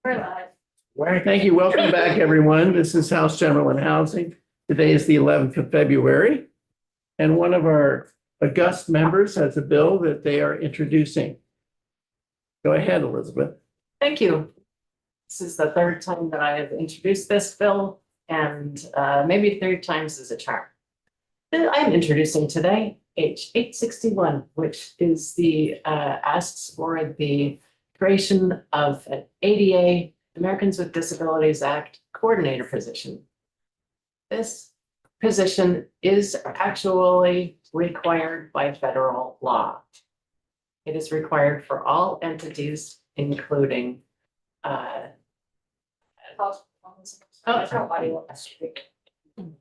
We're live. Thank you. Welcome back, everyone. This is House General and Housing. Today is the 11th of February. And one of our august members has a bill that they are introducing. Go ahead, Elizabeth. Thank you. This is the third time that I have introduced this bill, and maybe third times is a charm. I'm introducing today H 861, which is the asks for the creation of an ADA, Americans with Disabilities Act coordinator position. This position is actually required by federal law. It is required for all entities, including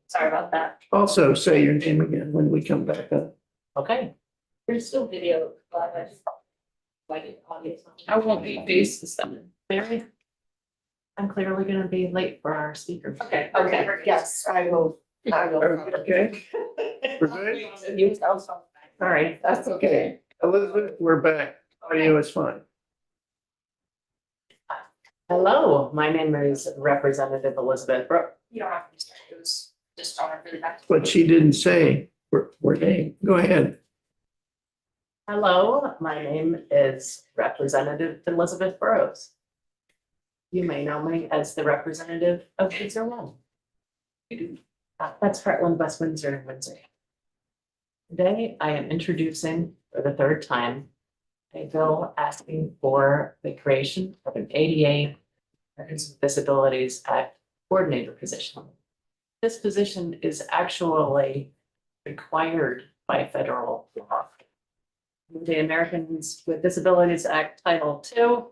Sorry about that. Also, say your name again when we come back up. okay. There's still video. I won't be faces then. Mary? I'm clearly gonna be late for our speaker. Okay, yes, I will. Okay, we're good? You tell something. All right. That's okay. Elizabeth, we're back. Audio is fine. Hello, my name is Representative Elizabeth Brooke. You don't have to start, it was just on for the back. But she didn't say her name. Go ahead. Hello, my name is Representative Elizabeth Burrows. You may know me as the representative of Windsor One. That's Heartland, West Windsor, and Windsor. Today, I am introducing for the third time a bill asking for the creation of an ADA, Americans with Disabilities Act coordinator position. This position is actually required by federal law. The Americans with Disabilities Act Title II.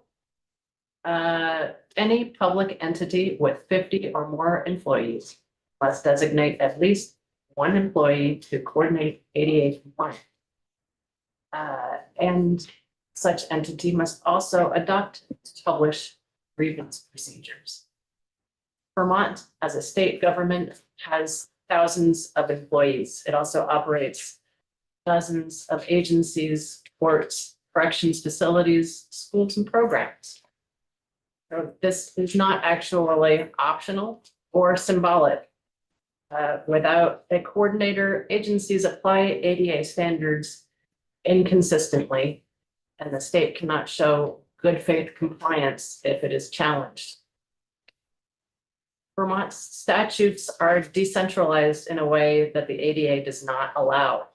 Any public entity with 50 or more employees must designate at least one employee to coordinate ADA compliance. And such entity must also adopt and publish grievance procedures. Vermont, as a state government, has thousands of employees. It also operates dozens of agencies, courts, corrections facilities, schools, and programs. So this is not actually optional or symbolic. Without a coordinator, agencies apply ADA standards inconsistently, and the state cannot show good faith compliance if it is challenged. Vermont's statutes are decentralized in a way that the ADA does not allow.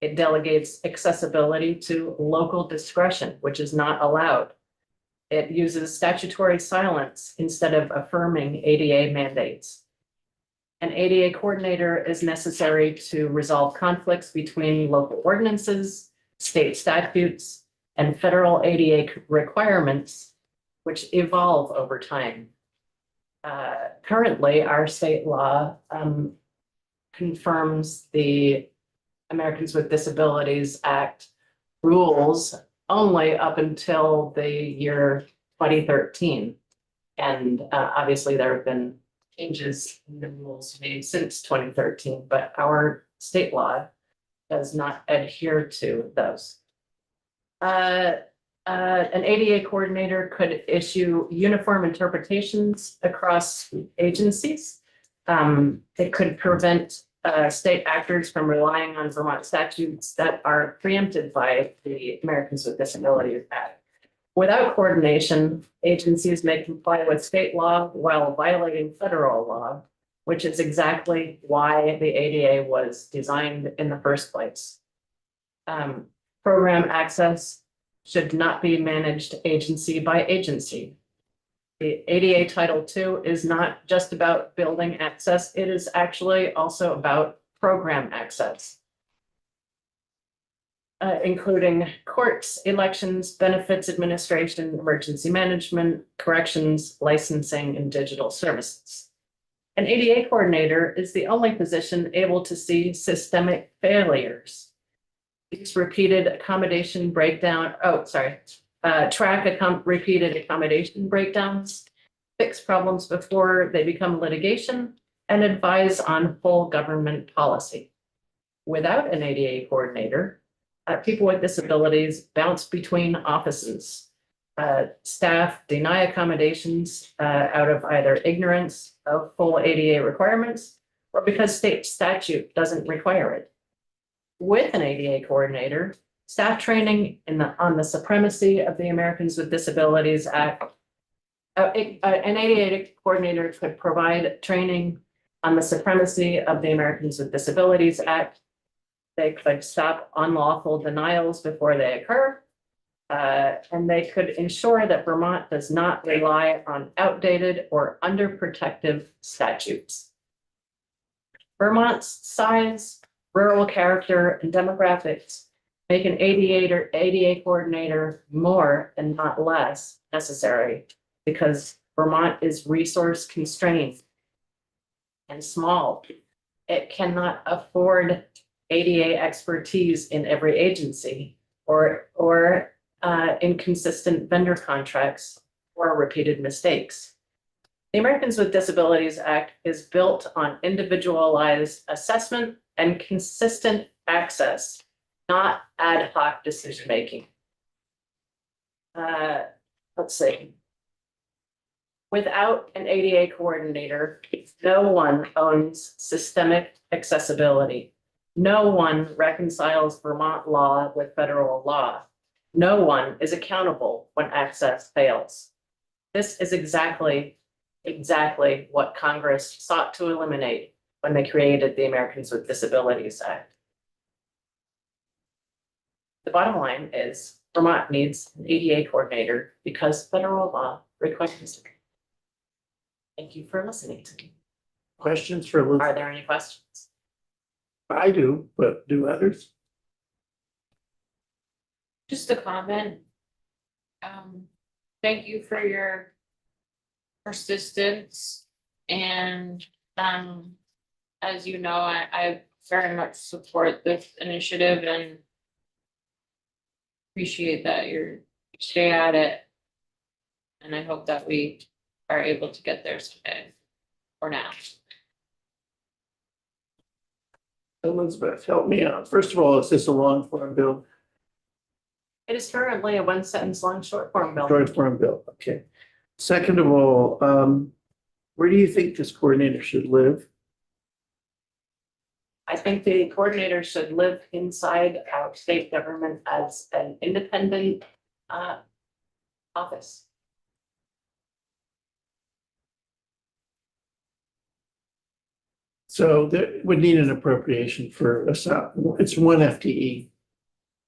It delegates accessibility to local discretion, which is not allowed. It uses statutory silence instead of affirming ADA mandates. An ADA coordinator is necessary to resolve conflicts between local ordinances, state statutes, and federal ADA requirements, which evolve over time. Currently, our state law confirms the Americans with Disabilities Act rules only up until the year 2013. And obviously there have been changes in the rules made since 2013, but our state law does not adhere to those. An ADA coordinator could issue uniform interpretations across agencies. It could prevent state actors from relying on Vermont statutes that are preempted by the Americans with Disabilities Act. Without coordination, agencies may comply with state law while violating federal law, which is exactly why the ADA was designed in the first place. Program access should not be managed agency by agency. The ADA Title II is not just about building access, it is actually also about program access, including courts, elections, benefits administration, emergency management, corrections, licensing, and digital services. An ADA coordinator is the only position able to see systemic failures. These repeated accommodation breakdown, track repeated accommodation breakdowns, fix problems before they become litigation, and advise on full government policy. Without an ADA coordinator, people with disabilities bounce between offices. staff deny accommodations out of either ignorance of full ADA requirements or because state statute doesn't require it. With an ADA coordinator, staff training on the supremacy of the Americans with Disabilities Act. An ADA coordinator could provide training on the supremacy of the Americans with Disabilities Act. They could stop unlawful denials before they occur. And they could ensure that Vermont does not rely on outdated or underprotective statutes. Vermont's size, rural character, and demographics make an ADA coordinator more and not less necessary because Vermont is resource constrained and small. It cannot afford ADA expertise in every agency or inconsistent vendor contracts or repeated mistakes. The Americans with Disabilities Act is built on individualized assessment and consistent access, not ad hoc decision-making. Let's see. Without an ADA coordinator, no one owns systemic accessibility. No one reconciles Vermont law with federal law. No one is accountable when access fails. This is exactly what Congress sought to eliminate when they created the Americans with Disabilities Act. The bottom line is Vermont needs an ADA coordinator because federal law requires it. Thank you for listening to me. Questions for Are Elizabeth? there any questions? I do, but do others? Just a comment. Thank you for your persistence and, as you know, I very much support this initiative and appreciate that you stay at it. And I hope that we are able to get there someday or now. Elizabeth, help me out. First of all, is this a long form bill? It is currently a one sentence long short form bill. Short form bill, okay. Second of all, where do you think this coordinator should live? I think the coordinator should live inside our state government as an independent office. So there would need an appropriation for it's one FTE. I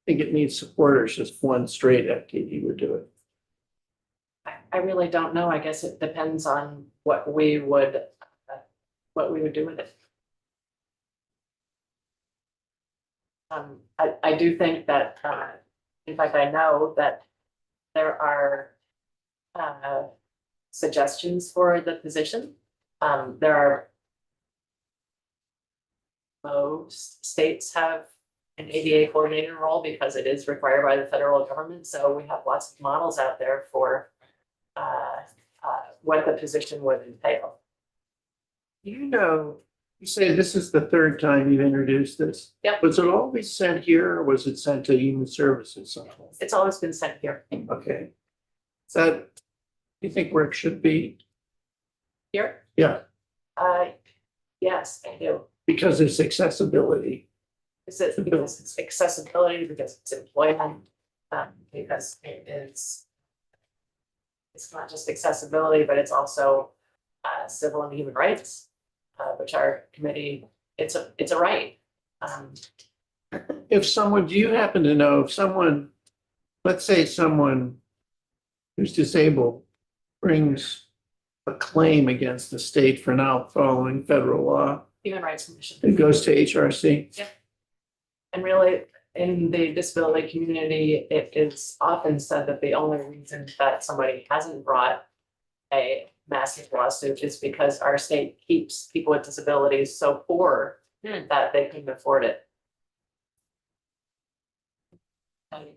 think it needs supporters, just one straight FTE would do it. I really don't know. I guess it depends on what we would do with it. I do think that, in fact, I know that there are suggestions for the position. There are most states have an ADA coordinator role because it is required by the federal government. So we have lots of models out there for what the position would entail. You say this is the third time you've introduced this. Yep. Was it always sent here or was it sent to Human Services somehow? It's always been sent here. Okay. Is that, you think where it should be? Here? Yeah, Yes, I do. because it's accessibility. Is it because it's accessibility, because it's employment, because it is. It's not just accessibility, but it's also civil and human rights, which our committee, it's a right. If someone, do you happen to know if someone, let's say someone who's disabled brings a claim against the state for not following federal law, Human Rights Commission. it goes to HRC? And really, in the disability community, it is often said that the only reason that somebody hasn't brought a massive lawsuit is because our state keeps people with disabilities so poor that they couldn't afford it. Thank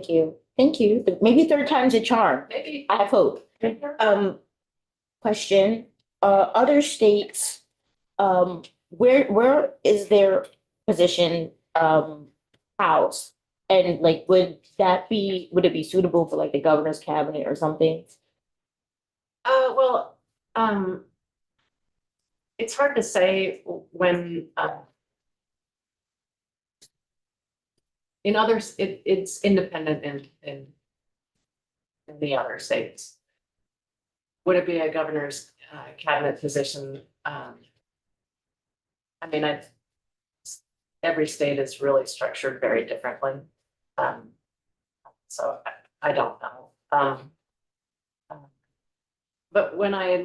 you. Thank you. Maybe third time's a charm. Maybe. I have hope. Question, other states, where is their position, housed? And like, would it be suitable for like the governor's cabinet or something? Well, it's hard to say when, in others, it's independent in the other states. Would it be a governor's cabinet position? I mean, every state is really structured very differently. So I don't know. But when I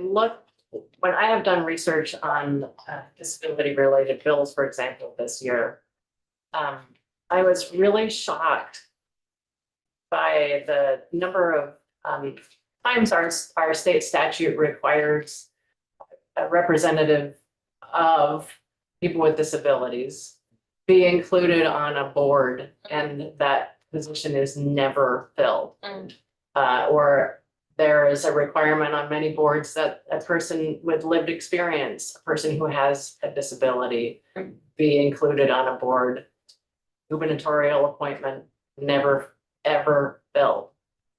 have done research on disability related bills, for example, this year, I was really shocked by the number of times our state statute requires a representative of people with disabilities be included on a board, and that position is never filled. Or there is a requirement on many boards that a person with lived experience, a person who has a disability, be included on a board. Gubernatorial appointment, never, ever filled.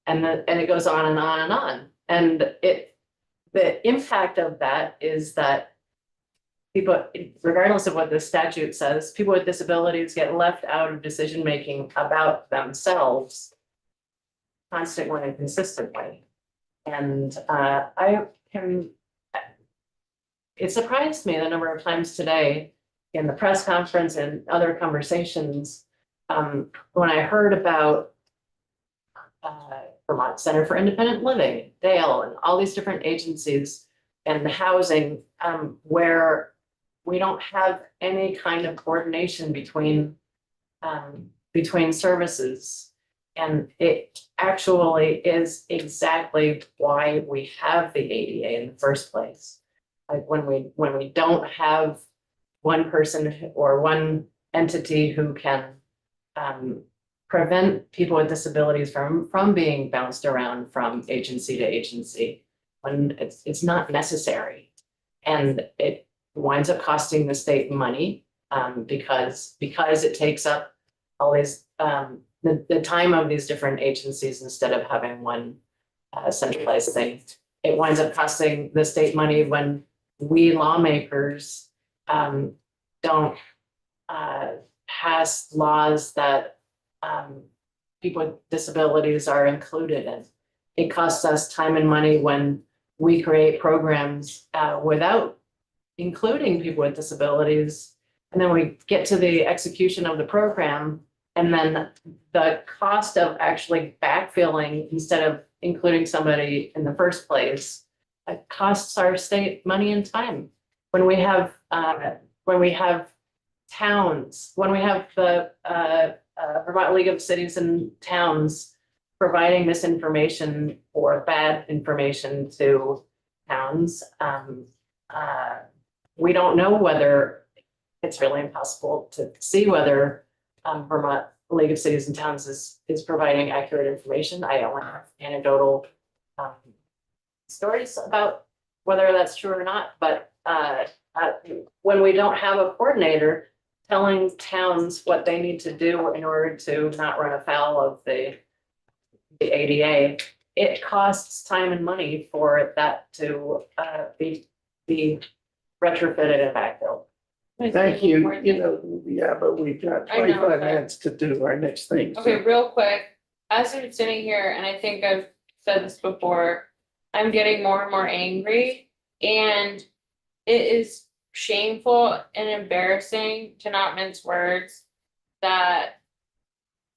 And it goes on and on and on. And the impact of that is that people, regardless of what the statute says, people with disabilities get left out of decision-making about themselves constantly and consistently. And it surprised me the number of times today in the press conference and other conversations, when I heard about Vermont Center for Independent Living, Dale, and all these different agencies and the housing, where we don't have any kind of coordination between services. And it actually is exactly why we have the ADA in the first place. Like when we don't have one person or one entity who can prevent people with disabilities from being bounced around from agency to agency when it's not necessary. And it winds up costing the state money because it takes up all these the time of these different agencies instead of having one centralized thing. It winds up costing the state money when we lawmakers don't pass laws that people with disabilities are included in. It costs us time and money when we create programs without including people with disabilities. And then we get to the execution of the program, and then the cost of actually backfilling instead of including somebody in the first place, it costs our state money and time. When we have towns, when we have the Vermont League of Cities and Towns providing this information or bad information to towns, we don't know whether it's really impossible to see whether Vermont League of Cities and Towns is providing accurate information. I only have anecdotal stories about whether that's true or not, but when we don't have a coordinator telling towns what they need to do in order to not run afoul of the ADA, it costs time and money for that to be retrofitted and backfilled. Thank you. You know, yeah, but we've got I know, 25 but- minutes to do our next thing. so- Okay, real quick, as I'm sitting here, and I think I've said this before, I'm getting more and more angry, and it is shameful and embarrassing, to not mince words, that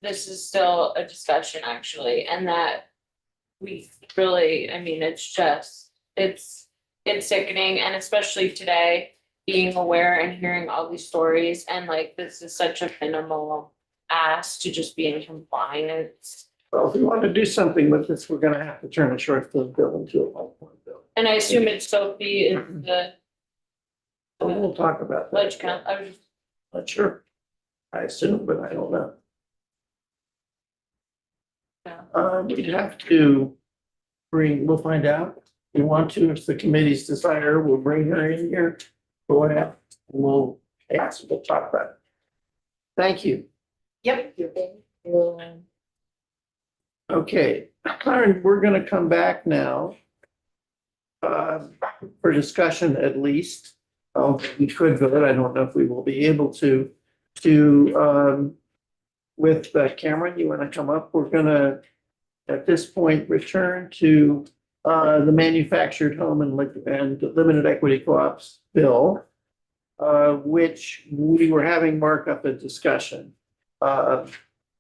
this is still a discussion actually, and that we really, I mean, it's sickening, and especially today, being aware and hearing all these stories, and like, this is such a minimal ask to just be in compliance. Well, if we want to do something with this, we're gonna have to turn a short-term bill into a long-term bill. And I assume it's Sophie is the We'll talk about that. ledge count, I was just, Not sure. I assume, but I don't know. We'd have to we'll find out. We want to, if the committee's desire, we'll bring her in here. Go ahead, we'll talk about it. Thank you. Yep. Okay, Karen, we're gonna come back now. For discussion at least. We could vote. I don't know if we will be able to, with Cameron, you want to come up? We're gonna, at this point, return to the manufactured home and limited equity co-ops bill, which we were having markup a discussion. And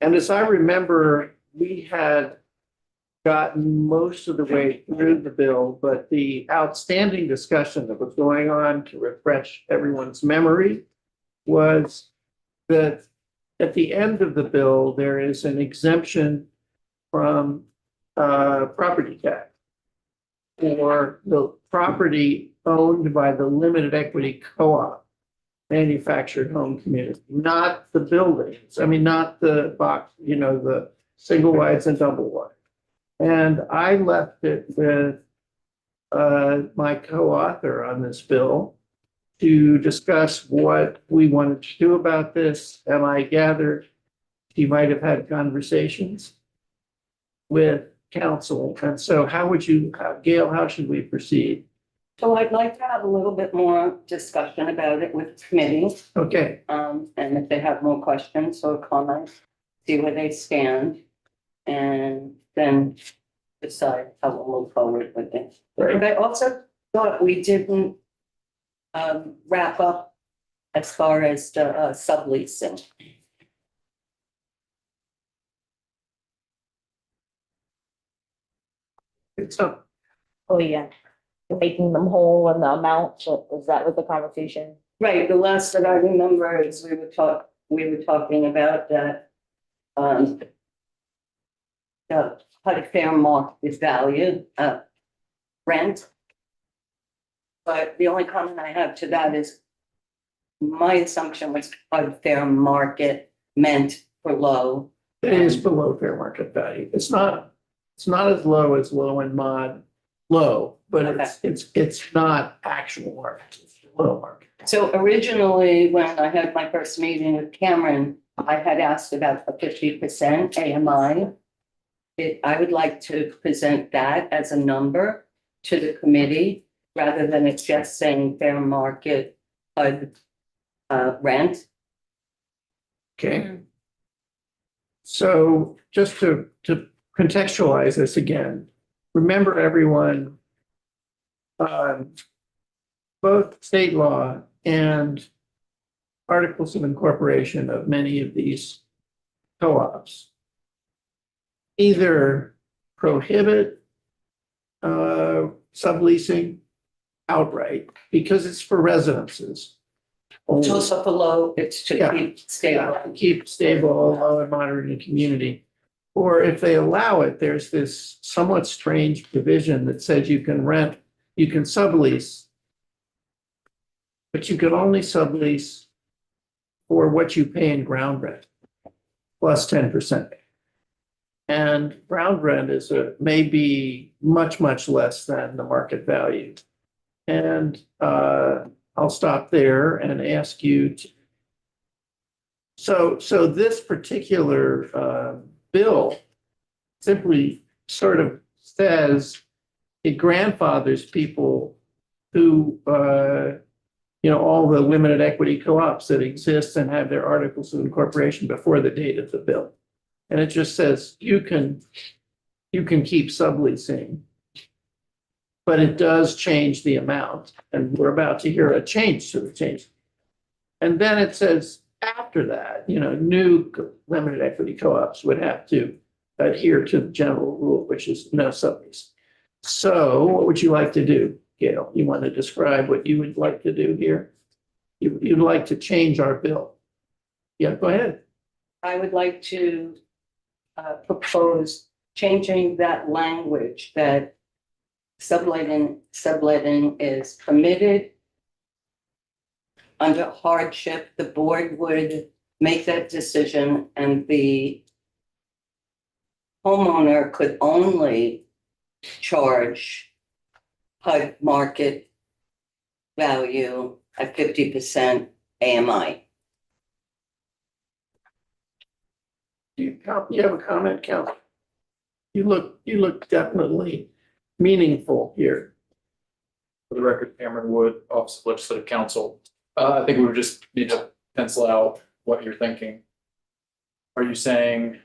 as I remember, we had gotten most of the way through the bill, but the outstanding discussion that was going on, to refresh everyone's memory, was that at the end of the bill, there is an exemption from property tax for the property owned by the limited equity co-op manufactured home community, not the buildings. I mean, not the box, the single wides and double wides. And I left it with my co-author on this bill to discuss what we wanted to do about this. And I gathered he might have had conversations with council. And so how would you, Gail, how should we proceed? So I'd like to have a little bit more discussion about it with the committee. Okay, And if they have more questions or comments, see where they stand. And then decide how we'll move forward with it. right. But I also thought we didn't wrap up as far as the subleasing. It's up. Oh, yeah. Making them whole and the amount, is that what the conversation? Right, the last that I remember is we were talking about that the HUD fair market value, rent. But the only comment I have to that is my assumption was HUD fair market meant for low. It is below fair market value. It's not as low as low and mod low, but it's not actual market, it's below market. So originally, when I had my first meeting with Cameron, I had asked about a 50% AMI. I would like to present that as a number to the committee, rather than it just saying fair market HUD rent. Okay. So just to contextualize this again, remember everyone, both state law and articles of incorporation of many of these co-ops either prohibit subleasing outright because it's for residences. It's also for low, it's to Yeah. keep stable. Keep stable, low and moderate in the community. Or if they allow it, there's this somewhat strange provision that says you can sublease, but you can only sublease for what you pay in ground rent, plus 10%. And ground rent may be much, much less than the market value. And I'll stop there and ask you to. So this particular bill simply sort of says it grandfathers people who, all the limited equity co-ops that exist and have their articles of incorporation before the date of the bill. And it just says you can keep subleasing, but it does change the amount. And we're about to hear a change to the change. And then it says after that, new limited equity co-ops would have to adhere to the general rule, which is no sublease. So what would you like to do, Gail? You want to describe what you would like to do here? You'd like to change our bill. Yeah, go ahead. I would like to propose changing that language that subletting is permitted. Under hardship, the board would make that decision and the homeowner could only charge HUD market value at 50% AMI. You have a comment, Council? You look definitely meaningful here. For the record, Cameron Wood, Office of Legislative Counsel. I think we would just need to pencil out what you're thinking. Are you saying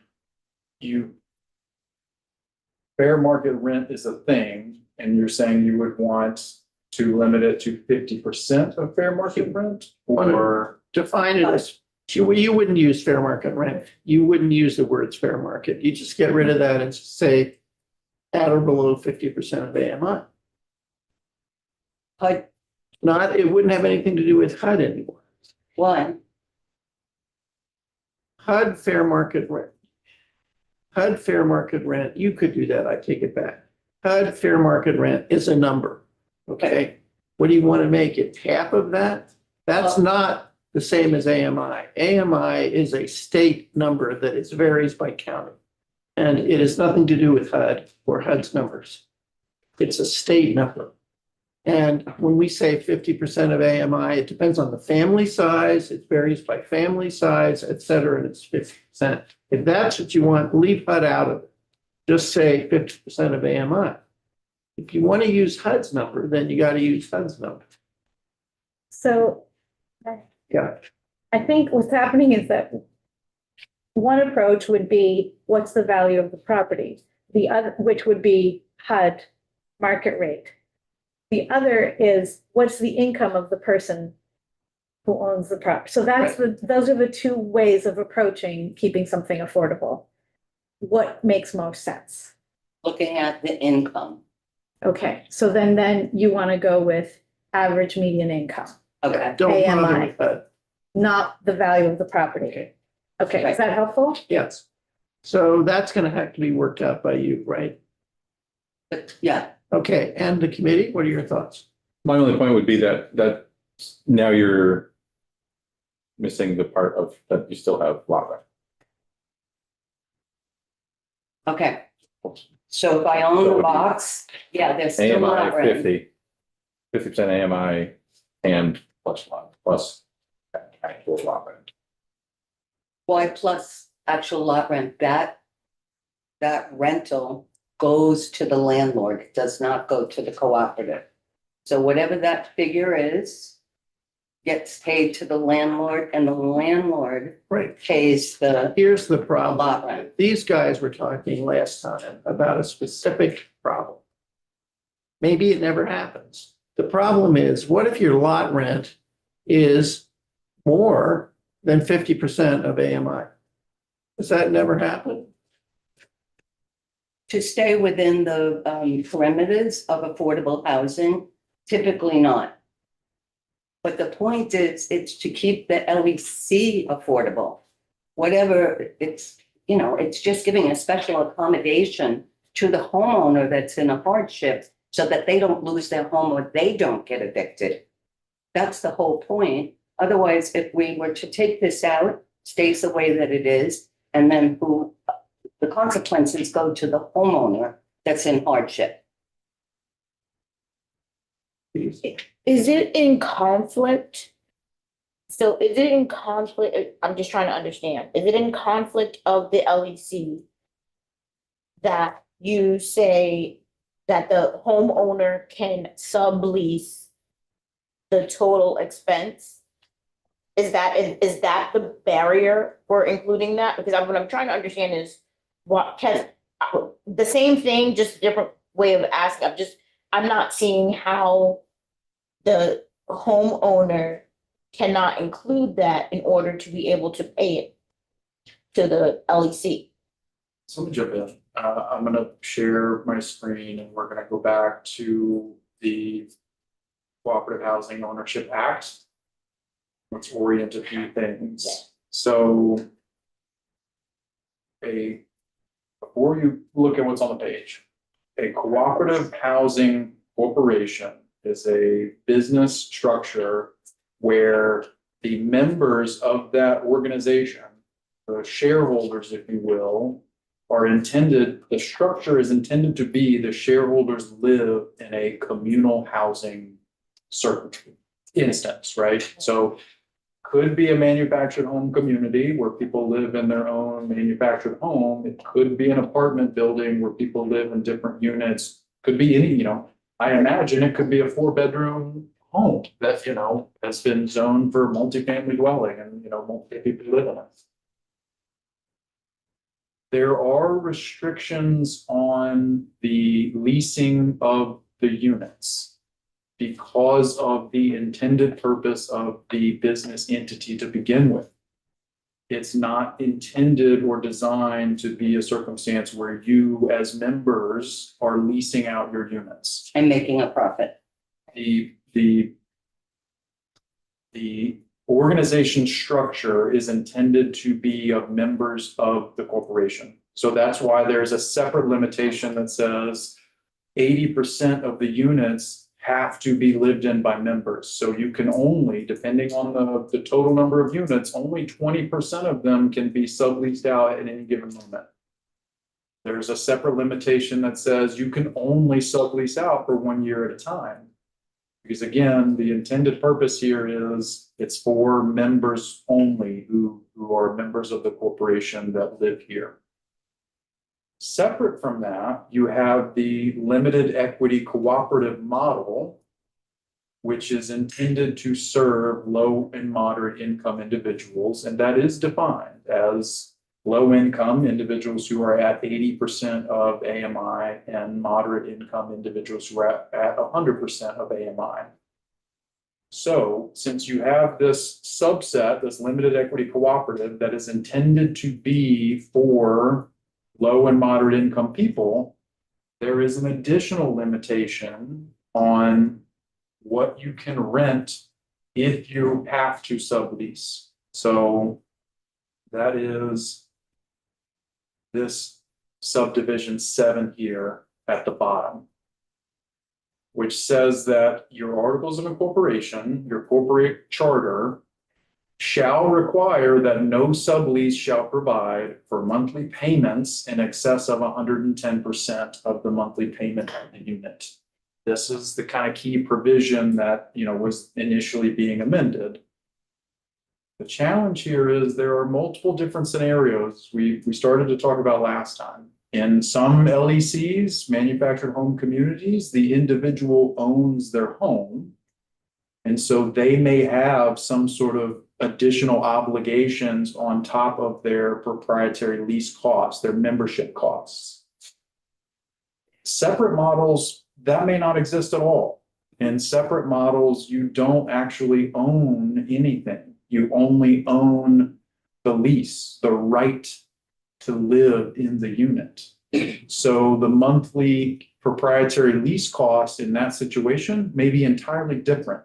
fair market rent is a thing, and you're saying you would want to limit it to 50% of fair market rent? Or Define it as, you wouldn't use fair market rent. You wouldn't use the words fair market. You just get rid of that and say at or below 50% of AMI. HUD, It wouldn't have anything to do with HUD anymore. one, HUD fair market rent. HUD fair market rent, you could do that, I take it back. HUD fair market rent is a number, okay? What do you want to make it, half of that? That's not the same as AMI. AMI is a state number that is varies by county. And it has nothing to do with HUD or HUD's numbers. It's a state number. And when we say 50% of AMI, it depends on the family size, it varies by family size, et cetera, and it's 50%. If that's what you want, leave HUD out of it. Just say 50% of AMI. If you want to use HUD's number, then you got to use HUD's number. So Yeah, I think what's happening is that one approach would be, what's the value of the property? The other, which would be HUD market rate. The other is, what's the income of the person who owns the property? So those are the two ways of approaching keeping something affordable. What makes most sense? looking at the income. Okay, so then you want to go with average median income, Okay, don't bother AMI. with HUD. not the value of the property. Okay. Okay, is that helpful? Yes. So that's going to have to be worked out by you, right? but yeah, Okay, and the committee, what are your thoughts? My only point would be that now you're missing the part of that you still have lot rent. okay. So if I own the box, yeah, there's still not AMI rent. 50% AMI and plus actual lot rent. Why plus actual lot rent, that rental goes to the landlord, it does not go to the cooperative. So whatever that figure is, gets paid to the landlord, and the landlord Right. pays the Here's the problem. lot rent. These guys were talking last time about a specific problem. Maybe it never happens. The problem is, what if your lot rent is more than 50% of AMI? Does that never happen? To stay within the perimeters of affordable housing, typically not. But the point is, it's to keep the LEC affordable. Whatever, it's just giving a special accommodation to the homeowner that's in a hardship so that they don't lose their home or they don't get evicted. That's the whole point. Otherwise, if we were to take this out, stays the way that it is, and then the consequences go to the homeowner that's in hardship. Please. Is it in conflict? So is it in conflict? I'm just trying to understand. Is it in conflict of the LEC that you say that the homeowner can sublease the total expense? Is that the barrier for including that? Because what I'm trying to understand is the same thing, just a different way of asking. I'm not seeing how the homeowner cannot include that in order to be able to pay it to the LEC. So let me jump in. I'm gonna share my screen and we're gonna go back to the Cooperative Housing Ownership Act. Let's orient a few things. So before you look at what's on the page, a cooperative housing corporation is a business structure where the members of that organization, the shareholders, if you will, the structure is intended to be the shareholders live in a communal housing certain instance, right? So could be a manufactured home community where people live in their own manufactured home. It could be an apartment building where people live in different units. Could be any, I imagine it could be a 4-bedroom home that, has been zoned for multifamily dwelling and, multiple people live in it. There are restrictions on the leasing of the units because of the intended purpose of the business entity to begin with. It's not intended or designed to be a circumstance where you as members are leasing out your units. And making a profit. The organization structure is intended to be of members of the corporation. So that's why there's a separate limitation that says 80% of the units have to be lived in by members. So you can only, depending on the total number of units, only 20% of them can be subleased out at any given moment. There's a separate limitation that says you can only sublease out for 1 year at a time. Because again, the intended purpose here is it's for members only who are members of the corporation that live here. Separate from that, you have the limited equity cooperative model, which is intended to serve low and moderate income individuals. And that is defined as low income individuals who are at 80% of AMI and moderate income individuals who are at 100% of AMI. So since you have this subset, this limited equity cooperative that is intended to be for low and moderate income people, there is an additional limitation on what you can rent if you have to sublease. So that is this subdivision 7 here at the bottom, which says that your articles of incorporation, your corporate charter, shall require that no sublease shall provide for monthly payments in excess of 110% of the monthly payment of the unit. This is the kind of key provision that, was initially being amended. The challenge here is there are multiple different scenarios we started to talk about last time. In some LECs, manufactured home communities, the individual owns their home. And so they may have some sort of additional obligations on top of their proprietary lease costs, their membership costs. Separate models, that may not exist at all. In separate models, you don't actually own anything. You only own the lease, the right to live in the unit. So the monthly proprietary lease cost in that situation may be entirely different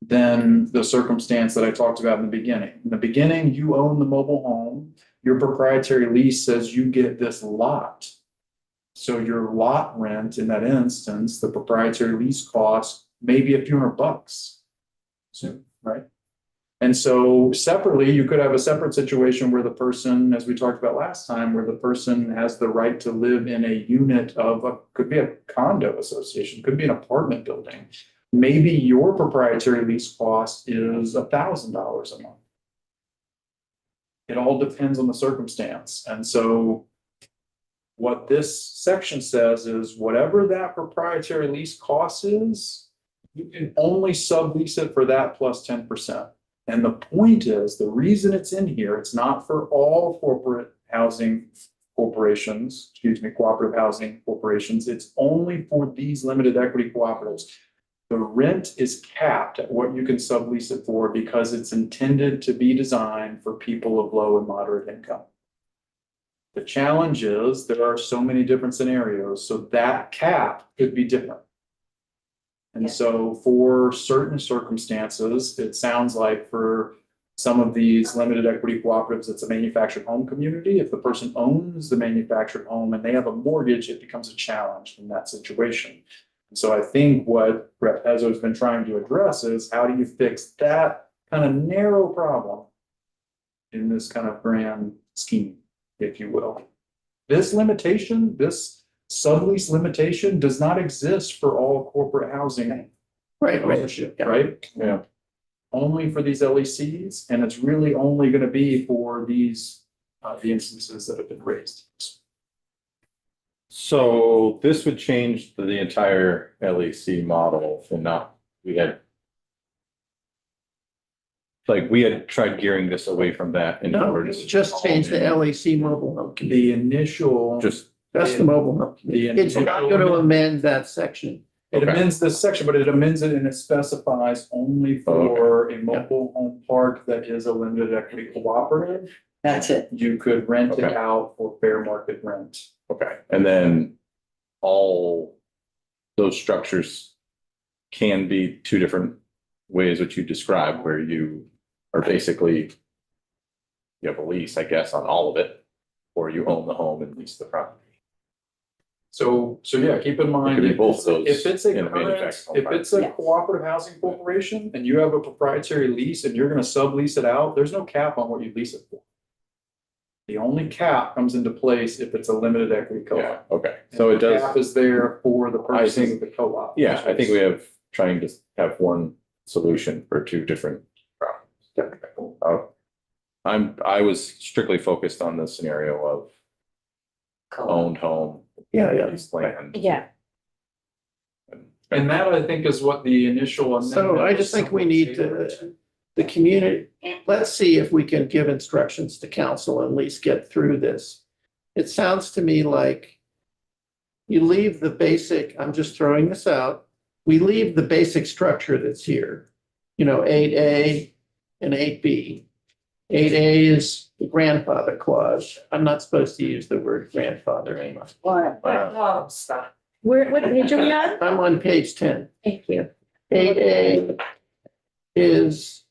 than the circumstance that I talked about in the beginning. In the beginning, you own the mobile home. Your proprietary lease says you get this lot. So your lot rent in that instance, the proprietary lease cost may be a few $100. So, right? And so separately, you could have a separate situation where the person, as we talked about last time, where the person has the right to live in a unit of could be a condo association, could be an apartment building. Maybe your proprietary lease cost is $1,000 a month. It all depends on the circumstance. And so what this section says is whatever that proprietary lease cost is, you can only sublease it for that plus 10%. And the point is, the reason it's in here, it's not for all corporate housing corporations, cooperative housing corporations. It's only for these limited equity cooperatives. The rent is capped at what you can sublease it for because it's intended to be designed for people of low and moderate income. The challenge is there are so many different scenarios, so that cap could be different. And so for certain circumstances, it sounds like for some of these limited equity cooperatives, it's a manufactured home community. If the person owns the manufactured home and they have a mortgage, it becomes a challenge in that situation. And so I think what Rep. Pezzo has been trying to address is how do you fix that kind of narrow problem in this kind of grand scheme, if you will. This limitation, this sublease limitation does not exist for all corporate housing Right. ownership, right? Yeah. only for these LECs, and it's really only gonna be for these, the instances that have been raised. So this would change the entire LEC model and not, we had. Like, we had tried gearing this away from that in No, order it's to. just change the LAC mobile home committee. The initial. Just, That's the mobile home committee. The It's not going to amend that section. It Okay. amends this section, but it amends it and it specifies only for a mobile home park that is a limited equity cooperative. That's it. You could rent it Okay. out for fair market rent. okay, and then all those structures can be two different ways which you described, where you are basically. You have a lease, I guess, on all of it, or you own the home and lease the property. So yeah, keep in It mind. could be if both it's- of those If it's a in a current, manufactured if home it's a Yes. cooperative housing corporation and you have a proprietary lease and you're gonna sublease it out, there's no cap on what you lease it for. The only cap comes into place if it's a limited equity Yeah, co-op. okay, so it And the Cap does, is there for the purposes of the co-op. yeah, I think we have trying to have one solution for two different problems. I was strictly focused on the scenario of owned home. Yeah, yeah. Leased land. Yeah. And that, I think, is what the initial. So I just think we need to, the community, let's see if we can give instructions to council and at least get through this. It sounds to me like you leave the basic, I'm just throwing this out, we leave the basic structure that's here. You know, 8A and 8B. 8A is the grandfather clause. I'm not supposed to use the word grandfather, am I? What? Oh, stop. Where, what page are we on? I'm on page 10. Thank you. 8A is,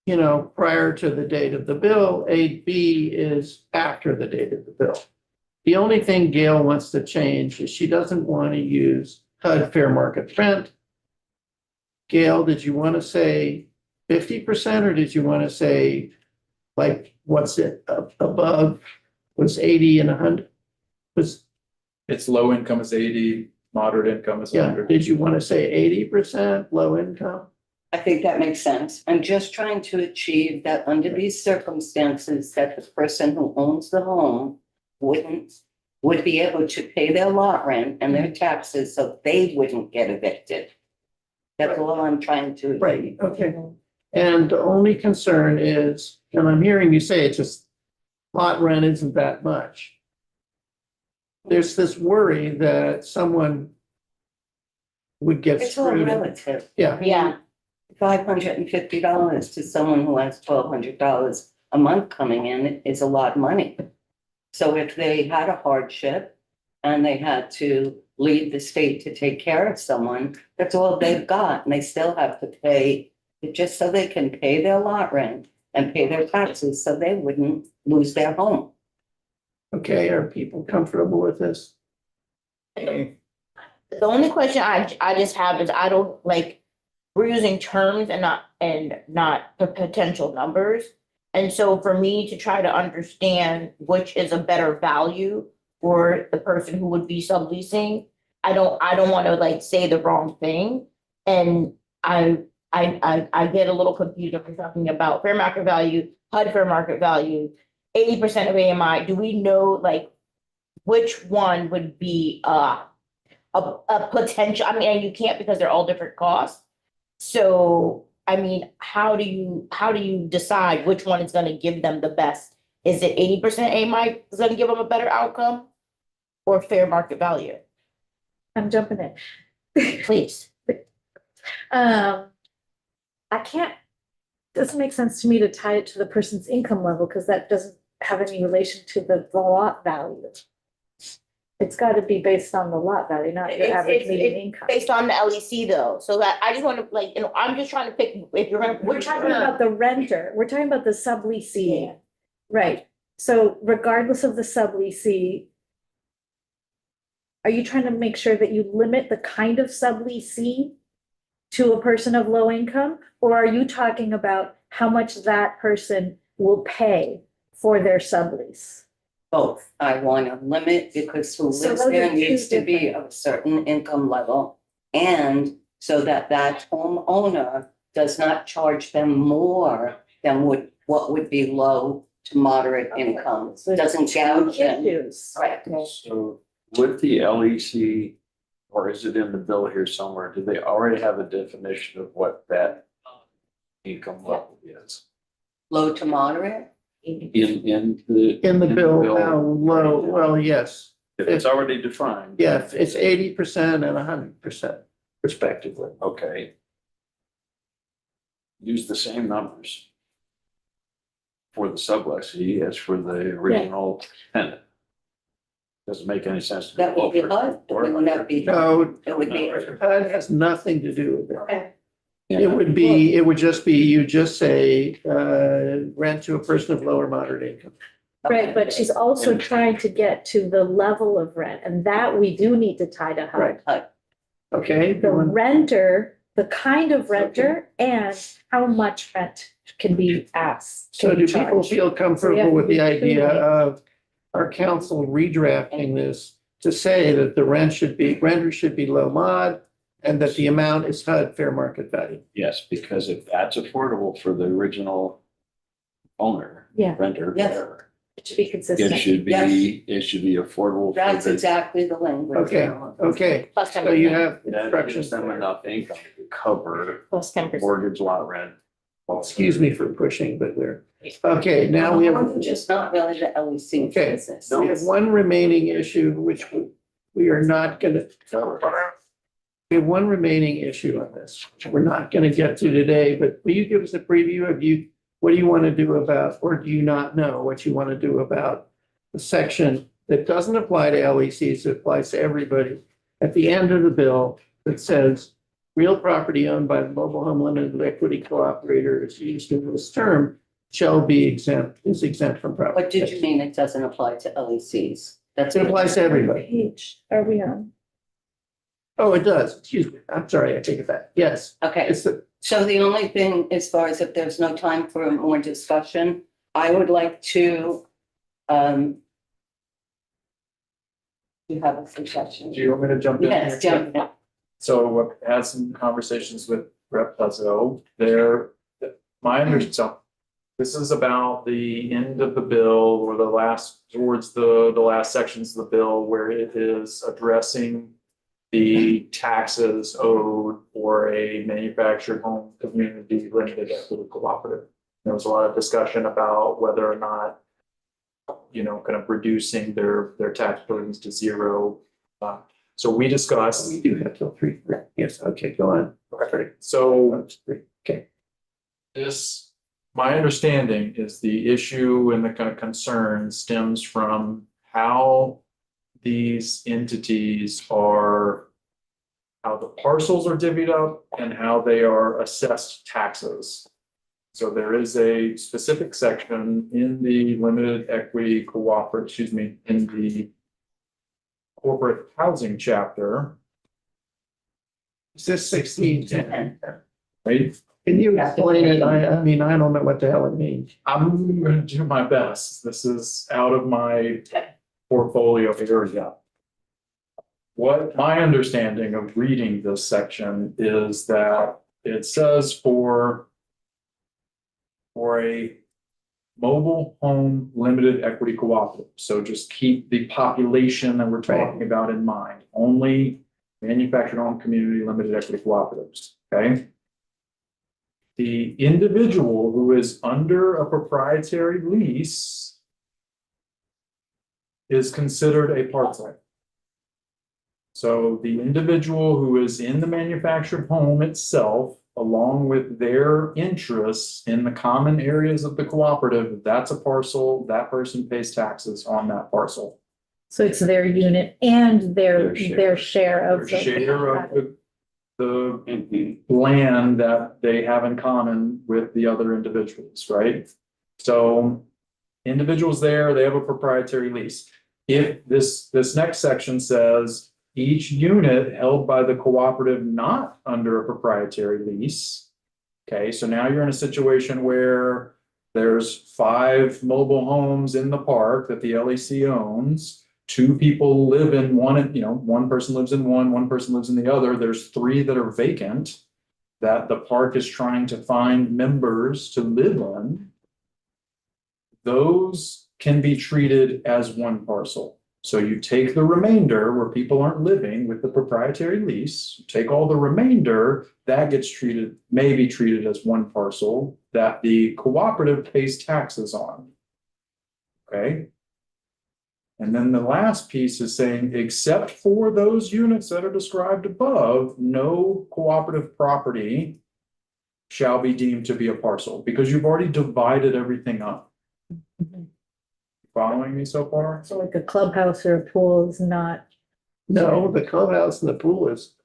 you know, prior to the date of the bill. 8B is after the date of the bill. The only thing Gail wants to change is she doesn't want to use HUD fair market rent. Gail, did you want to say 50% or did you want to say, like, what's it above was 80 and 100? Was, It's low income is 80, moderate income is yeah, 100. did you want to say 80% low income? I think that makes sense. I'm just trying to achieve that under these circumstances, that the person who owns the home would be able to pay their lot rent and their taxes, so they wouldn't get evicted. That's all I'm trying to. Right, okay. And the only concern is, and I'm hearing you say it's just lot rent isn't that much. There's this worry that someone would get It's all screwed. relative. Yeah, Yeah. $550 to someone who has $1,200 a month coming in is a lot of money. So if they had a hardship and they had to leave the state to take care of someone, that's all they've got, and they still have to pay, just so they can pay their lot rent and pay their taxes, so they wouldn't lose their home. okay, are people comfortable with this? The only question I just have is I don't like, we're using terms and not the potential numbers. And so for me to try to understand which is a better value for the person who would be subleasing, I don't want to like say the wrong thing. And I get a little confused if we're talking about fair market value, HUD fair market value, 80% of AMI. Do we know like which one would be a potential? I mean, and you can't because they're all different costs. So, I mean, how do you decide which one is gonna give them the best? Is it 80% AMI is gonna give them a better outcome? Or fair market value? I'm jumping in. Please. I can't, doesn't make sense to me to tie it to the person's income level, because that doesn't have any relation to the lot value. It's gotta be based on the lot value, not your It's- average it's- median it's income. Based on the LEC though, so that I just wanna like, you know, I'm just trying to pick, if you're gonna. We're talking about the renter, we're talking about the subleasee, Yeah. right? So regardless of the subleasee, are you trying to make sure that you limit the kind of subleasee to a person of low income? Or are you talking about how much that person will pay for their sublease? Both. I want to limit because who So lives those there are two needs to be different- of a certain income level. And so that that homeowner does not charge them more than what would be low to moderate income. So it's Doesn't gouge them. Issues. Right. So with the LEC, or is it in the bill here somewhere, do they already have a definition of what that income level is? Low to moderate? In the. In the bill, how low, well, yes, If it's already defined. yeah, it's 80% and 100% respectively. Okay. Use the same numbers for the sublessee as for the original tenant. Doesn't make any sense. to That would be go HUD, for- wouldn't that be? No, It would be. that has nothing to do with it. Okay. It would be, it would just be, you just say, rent to a person of low or moderate income. Right, but she's also trying to get to the level of rent, and that we do need to tie to HUD. Right. Okay, The renter, the kind of renter, and how much rent can be asked. so can do be people charged. feel comfortable with the So, yeah, idea of our council redrafting this to say that the renter should be low mod, and that the amount is HUD fair market value? Yes, because if that's affordable for the original owner. Yeah. Renter, Yes. whatever, It should be it consistent. should be, it should be affordable. for That's the- exactly the language. Okay, okay, Plus so you 10%. have That instructions gives them there. enough income to cover Plus 10%. mortgage, lot rent. Excuse me for pushing, but we're, okay, now we have. Just not really the LEC Okay. business. We have one remaining issue, which we are not gonna. We have one remaining issue on this, which we're not gonna get to today, but will you give us a preview of what do you want to do about, or do you not know what you want to do about the section that doesn't apply to LECs, it applies to everybody at the end of the bill that says real property owned by the mobile home limited equity cooperator is used in this term shall be is exempt from property. What did you mean it doesn't apply to LECs? That's. It applies to everybody. Page are we on? Oh, it does. Excuse me. I'm sorry. I take it back. Yes. Okay, It's the, so the only thing, as far as if there's no time for more discussion, I would like to, you have a suggestion? Do you want me to jump in? Yes, here? jump in. So I've had some conversations with Rep. Puzzo. So this is about the end of the bill or towards the last sections of the bill where it is addressing the taxes owed for a manufactured home community limited equity cooperative. There was a lot of discussion about whether or not, kind of reducing their tax burdens to zero. So we discussed. we do have till 3. Yes. Okay. Go on. Okay, so Okay. my understanding is the issue and the kind of concern stems from how these entities how the parcels are divvied up and how they are assessed taxes. So there is a specific section in the limited equity in the corporate housing chapter, Is this 1610? right? Can you explain it? I mean, I don't know what the hell it means. I'm gonna do my best. This is out of my portfolio area. What my understanding of reading this section is that it says for a mobile home limited equity cooperative. So just keep the population that we're talking about in mind, only manufactured home community limited equity cooperatives, okay? The individual who is under a proprietary lease is considered a part-time. So the individual who is in the manufactured home itself, along with their interests in the common areas of the cooperative, that's a parcel, that person pays taxes on that parcel. So it's their unit and their share of. Their the- share of the land that they have in common with the other individuals, right? So individuals there, they have a proprietary lease. If this next section says each unit held by the cooperative not under a proprietary lease. Okay, so now you're in a situation where there's 5 mobile homes in the park that the LEC owns. 2 people live in one, one person lives in one person lives in the other. There's 3 that are vacant. that the park is trying to find members to live in, those can be treated as one parcel. So you take the remainder where people aren't living with the proprietary lease, you take all the remainder, that gets treated, may be treated as one parcel that the cooperative pays taxes on. Okay? And then the last piece is saying, except for those units that are described above, no cooperative property shall be deemed to be a parcel, because you've already divided everything up. Following me so far? So like a clubhouse or a pool is not, No, the clubhouse and the pool is,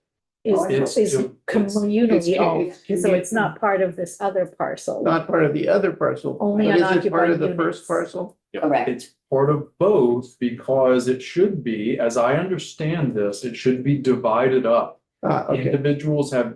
It's- is communally owned, it's- so it's not part of this other parcel. not part of the other parcel. Only But is it part unoccupied of the units. first parcel? Correct. It's part of both, because it should be, as I understand this, it should be divided up. Ah, okay, Individuals have,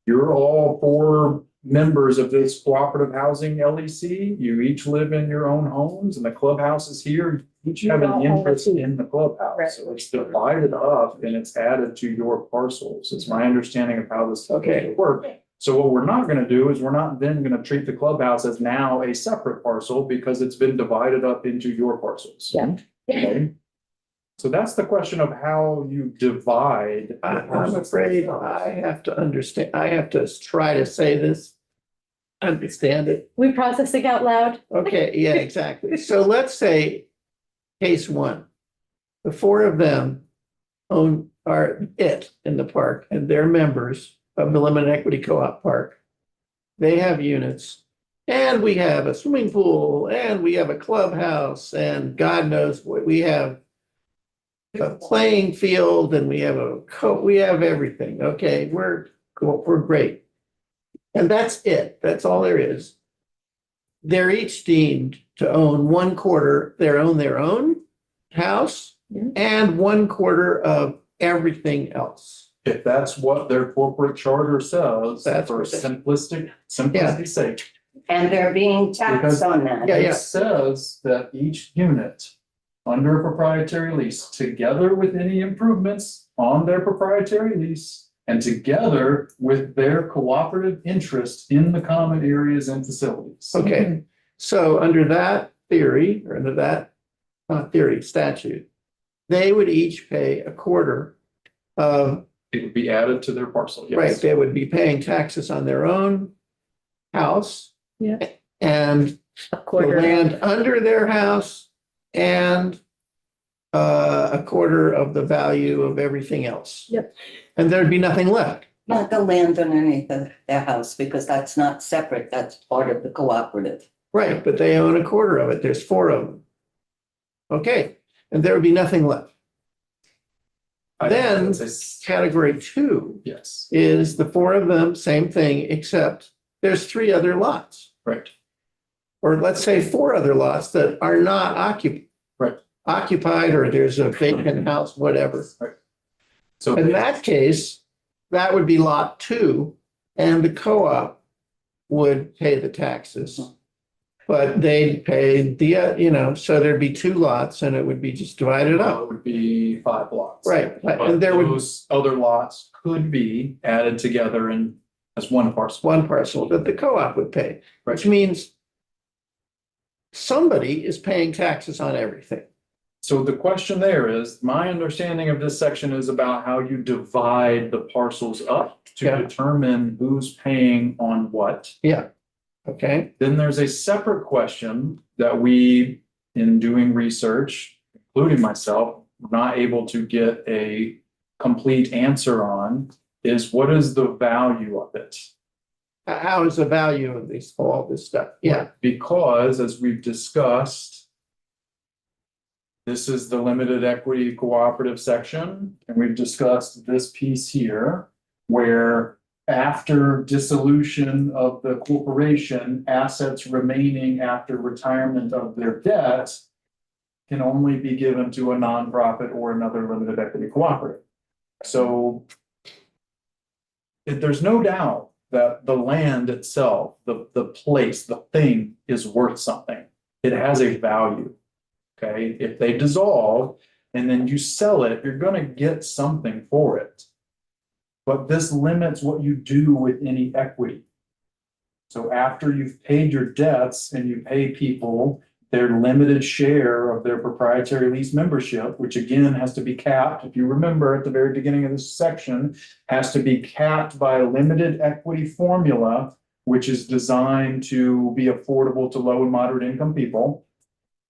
you're all 4 members of this cooperative housing LEC. You each live in your own homes, and the clubhouse is here. You each have You an don't own interest it. in the clubhouse. So it's divided up and it's added to your parcels. It's my understanding of how this Okay. works. So what we're not gonna do is we're not then gonna treat the clubhouse as now a separate parcel, because it's been divided up into your parcels. Yeah. Okay? So that's the question of how you divide. the I'm parcels. afraid I have to understand, I have to try to say this. Understand it. We processing out loud? Okay, yeah, exactly. So let's say case one. The 4 of them are in the park, and they're members of the Limited Equity Co-op Park. They have units, and we have a swimming pool, and we have a clubhouse, and God knows what we have. A playing field, and we have we have everything. Okay, we're cool, we're great. And that's it. That's all there is. They're each deemed to own 1/4, their own house, Yeah. and 1/4 of everything else. If that's what their corporate charter says, That's for what they- simplicity's sake. And they're being Because- taxed on that. Yeah, It says that each unit under a proprietary lease, together with any improvements on their proprietary lease, and together with their cooperative interest in the common areas and facilities. Okay, so under that theory, or under that, not theory, statute, they would each pay 1/4 of, It would be added to their parcel, yes. right, they would be paying taxes on their own house. Yeah. And A the quarter. land under their house and 1/4 of the value of everything else. Yep. And there'd be nothing left. Not the land underneath their house, because that's not separate, that's part of the cooperative. Right, but they own 1/4 of it. There's 4 of them. Okay, and there would be nothing left. I Then- would say Category 2 yes, is the 4 of them, same thing, except there's 3 other lots. right. Or let's say 4 other lots that are not Right. occupied, or there's a vacant house, whatever. So In that case, that would be lot 2, and the co-op would pay the taxes. But they'd pay so there'd be 2 lots, and it would be just divided it up. would be 5 lots. Right, But and there would those other lots could be added together in as one parcel. one parcel that the co-op would pay, which Right. means somebody is paying taxes on everything. So the question there is, my understanding of this section is about how you divide the parcels up to Yeah. determine who's paying on what. Okay, Then there's a separate question that we, in doing research, including myself, were not able to get a complete answer on, is what is the value of it? how is the value of all this stuff? Yeah, Because as we've discussed, this is the limited equity cooperative section, and we've discussed this piece here, where after dissolution of the corporation, assets remaining after retirement of their debt can only be given to a nonprofit or another limited equity cooperative. So there's no doubt that the land itself, the place, the thing is worth something. It has a value. Okay, if they dissolve and then you sell it, you're gonna get something for it. But this limits what you do with any equity. So after you've paid your debts and you pay people their limited share of their proprietary lease membership, which again has to be capped, if you remember at the very beginning of this section, has to be capped by a limited equity formula, which is designed to be affordable to low and moderate income people.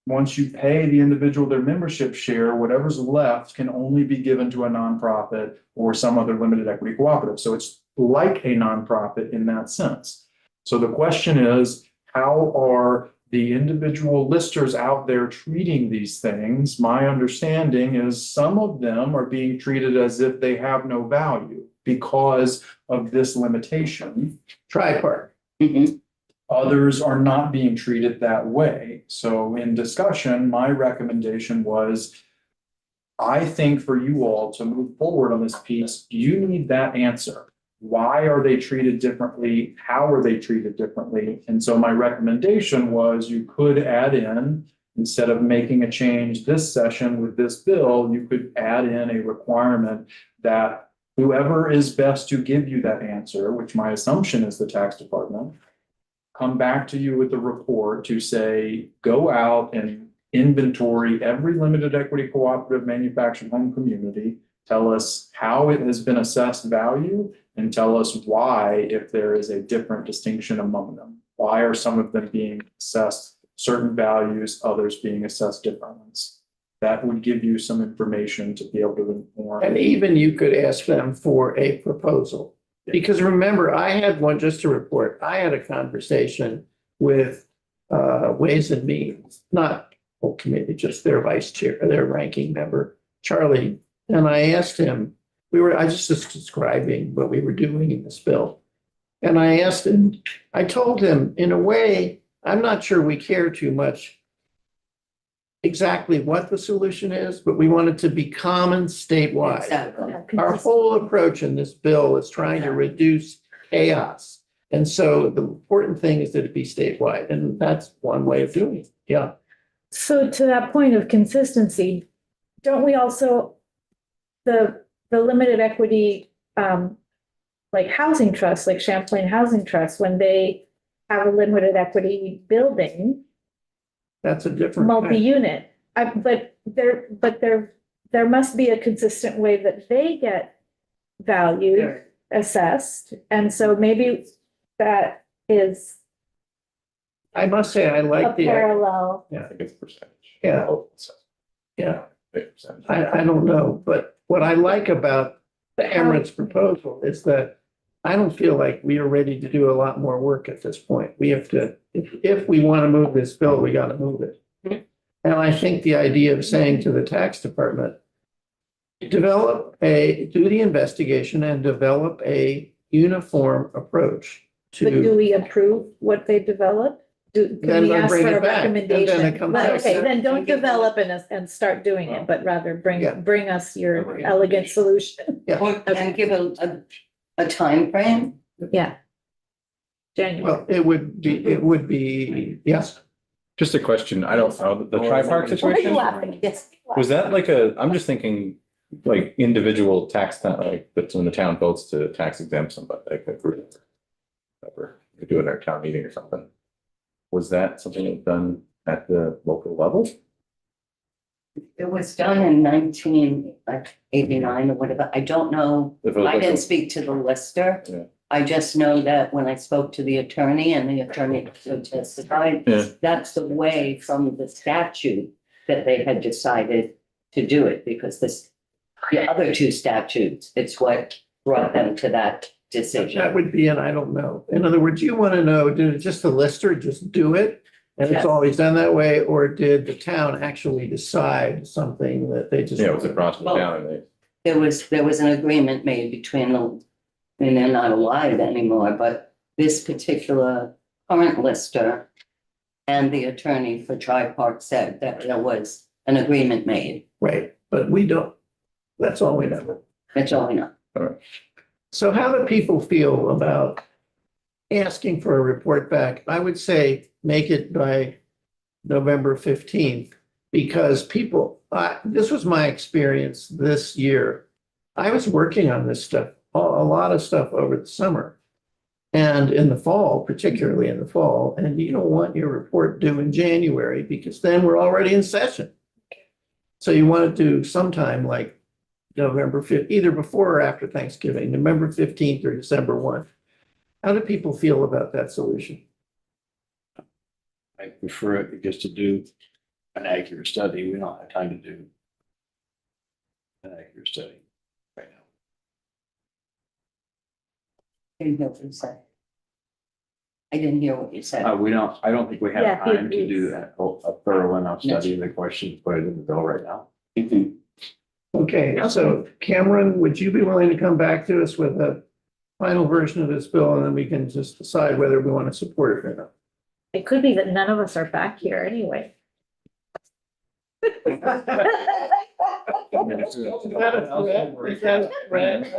Once you pay the individual their membership share, whatever's left can only be given to a nonprofit or some other limited equity cooperative. So it's like a nonprofit in that sense. So the question is, how are the individual listers out there treating these things? My understanding is some of them are being treated as if they have no value because of this limitation. Tri-Park. Mhm. Others are not being treated that way. So in discussion, my recommendation was, I think for you all to move forward on this piece, you need that answer. Why are they treated differently? How are they treated differently? And so my recommendation was you could add in, instead of making a change this session with this bill, you could add in a requirement that whoever is best to give you that answer, which my assumption is the tax department, come back to you with a report to say, go out and inventory every limited equity cooperative manufactured home community. Tell us how it has been assessed value and tell us why, if there is a different distinction among them. Why are some of them being assessed certain values, others being assessed different ones? That would give you some information to be able to inform. And even you could ask them for a proposal. Because remember, I had one, just to report, I had a conversation with Ways and Means, not whole committee, just their vice chair, their ranking member, Charlie. And I asked him, I just was describing what we were doing in this bill. And I asked him, I told him, in a way, I'm not sure we care too much exactly what the solution is, but we want it to be common statewide. Exactly. Our whole approach in this bill is trying to reduce chaos. And so the important thing is that it be statewide, and that's one way of doing it. Yeah. So to that point of consistency, don't we also, the limited equity, like housing trusts, like Champlain Housing Trust, when they have a limited equity building, That's a different. multi-unit, but there must be a consistent way that they get valued, assessed, and so maybe that is I must say, I a like the, parallel. I think it's a percentage. yeah, yeah, Big percentage. I don't know, but what I like about the Emirates proposal is that I don't feel like we are ready to do a lot more work at this point. We have to, if we want to move this bill, we got to move it. And I think the idea of saying to the tax department, do the investigation and develop a uniform approach But do to, we approve what they develop? Can Then we they'll ask bring for it a back, and then it recommendation? comes But back. okay, then don't develop and start doing it, but rather Yeah. bring us your elegant solution. Or and give a timeframe. Yeah. January. well, it would be, yes. Just a question, I don't know, the tri-park situation, Yes. was that like I'm just thinking, like individual tax, like, that's when the town votes to tax exempt somebody, like a group. Whatever, we do it at our town meeting or something. Was that something that's done at the local level? It was done in 1989 or whatever. I don't know. If it was I like didn't a- speak to the lister. Yeah. I just know that when I spoke to the attorney and the attorney testified, Yeah. that's the way from the statute that they had decided to do it, because the other two statutes, it's what brought them to that decision. That would be an I don't know. In other words, you want to know, did just the lister just do it? And it's Yes. always done that way, or did the town actually decide something that they just? Yeah, it was across the town and they. There was an agreement made between them, and they're not alive anymore, but this particular current lister and the attorney for Tri-Park said that there was an agreement made. Right, but we don't. That's all we know. That's all I know. So how do people feel about asking for a report back? I would say make it by November 15th, because people, this was my experience this year. I was working on this stuff a lot of stuff over the summer. And in the fall, particularly in the fall, and you don't want your report due in January because then we're already in session. So you want to do sometime like November 5th, either before or after Thanksgiving, November 15th or December 1. How do people feel about that solution? I prefer it just to do an accurate study. We don't have time to do an accurate study right now. Didn't hear what you said. I didn't hear what you said. I don't think we Yeah, have time to it do is. that, a thorough enough study of the questions, put it in the bill right now. Okay, so Cameron, would you be willing to come back to us with a final version of this bill and then we can just decide whether we want to support it or not? It could be that none of us are back here anyway. Is that a threat? Is that a threat?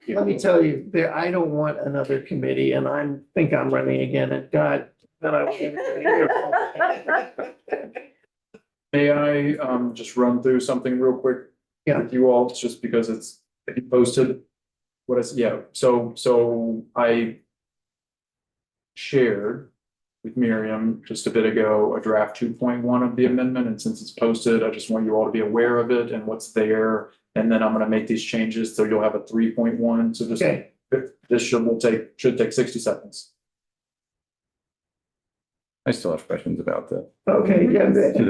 Let me tell you, I don't want another committee and think I'm running again and God, then I. May I just run through something real quick? Yeah. With you all, just because it's posted. What is, yeah, so I shared with Miriam just a bit ago, a draft 2.1 of the amendment, and since it's posted, I just want you all to be aware of it and what's there. And then I'm gonna make these changes, so you'll have a 3.1, so just, Okay. this should take 60 seconds. I still have questions about that. Okay, yeah,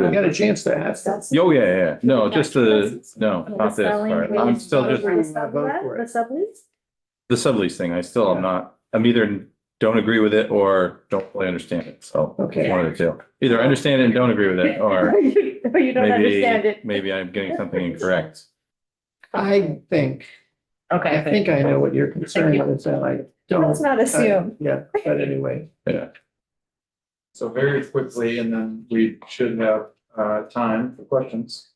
I got a chance to ask. Oh, yeah. No, just no, not this part. I'm still just, Vote for it. The sublease? the sublease thing, I still am not, I'm either don't agree with it or don't fully understand it, so. Okay. One of the two. Either I understand it and don't agree with it, or You don't understand it. maybe I'm getting something incorrect. I think, Okay, I think I know what your concern Thank you. is, and I don't. Let's not assume. Yeah, but anyway, Yeah. So very quickly, and then we should have time for questions.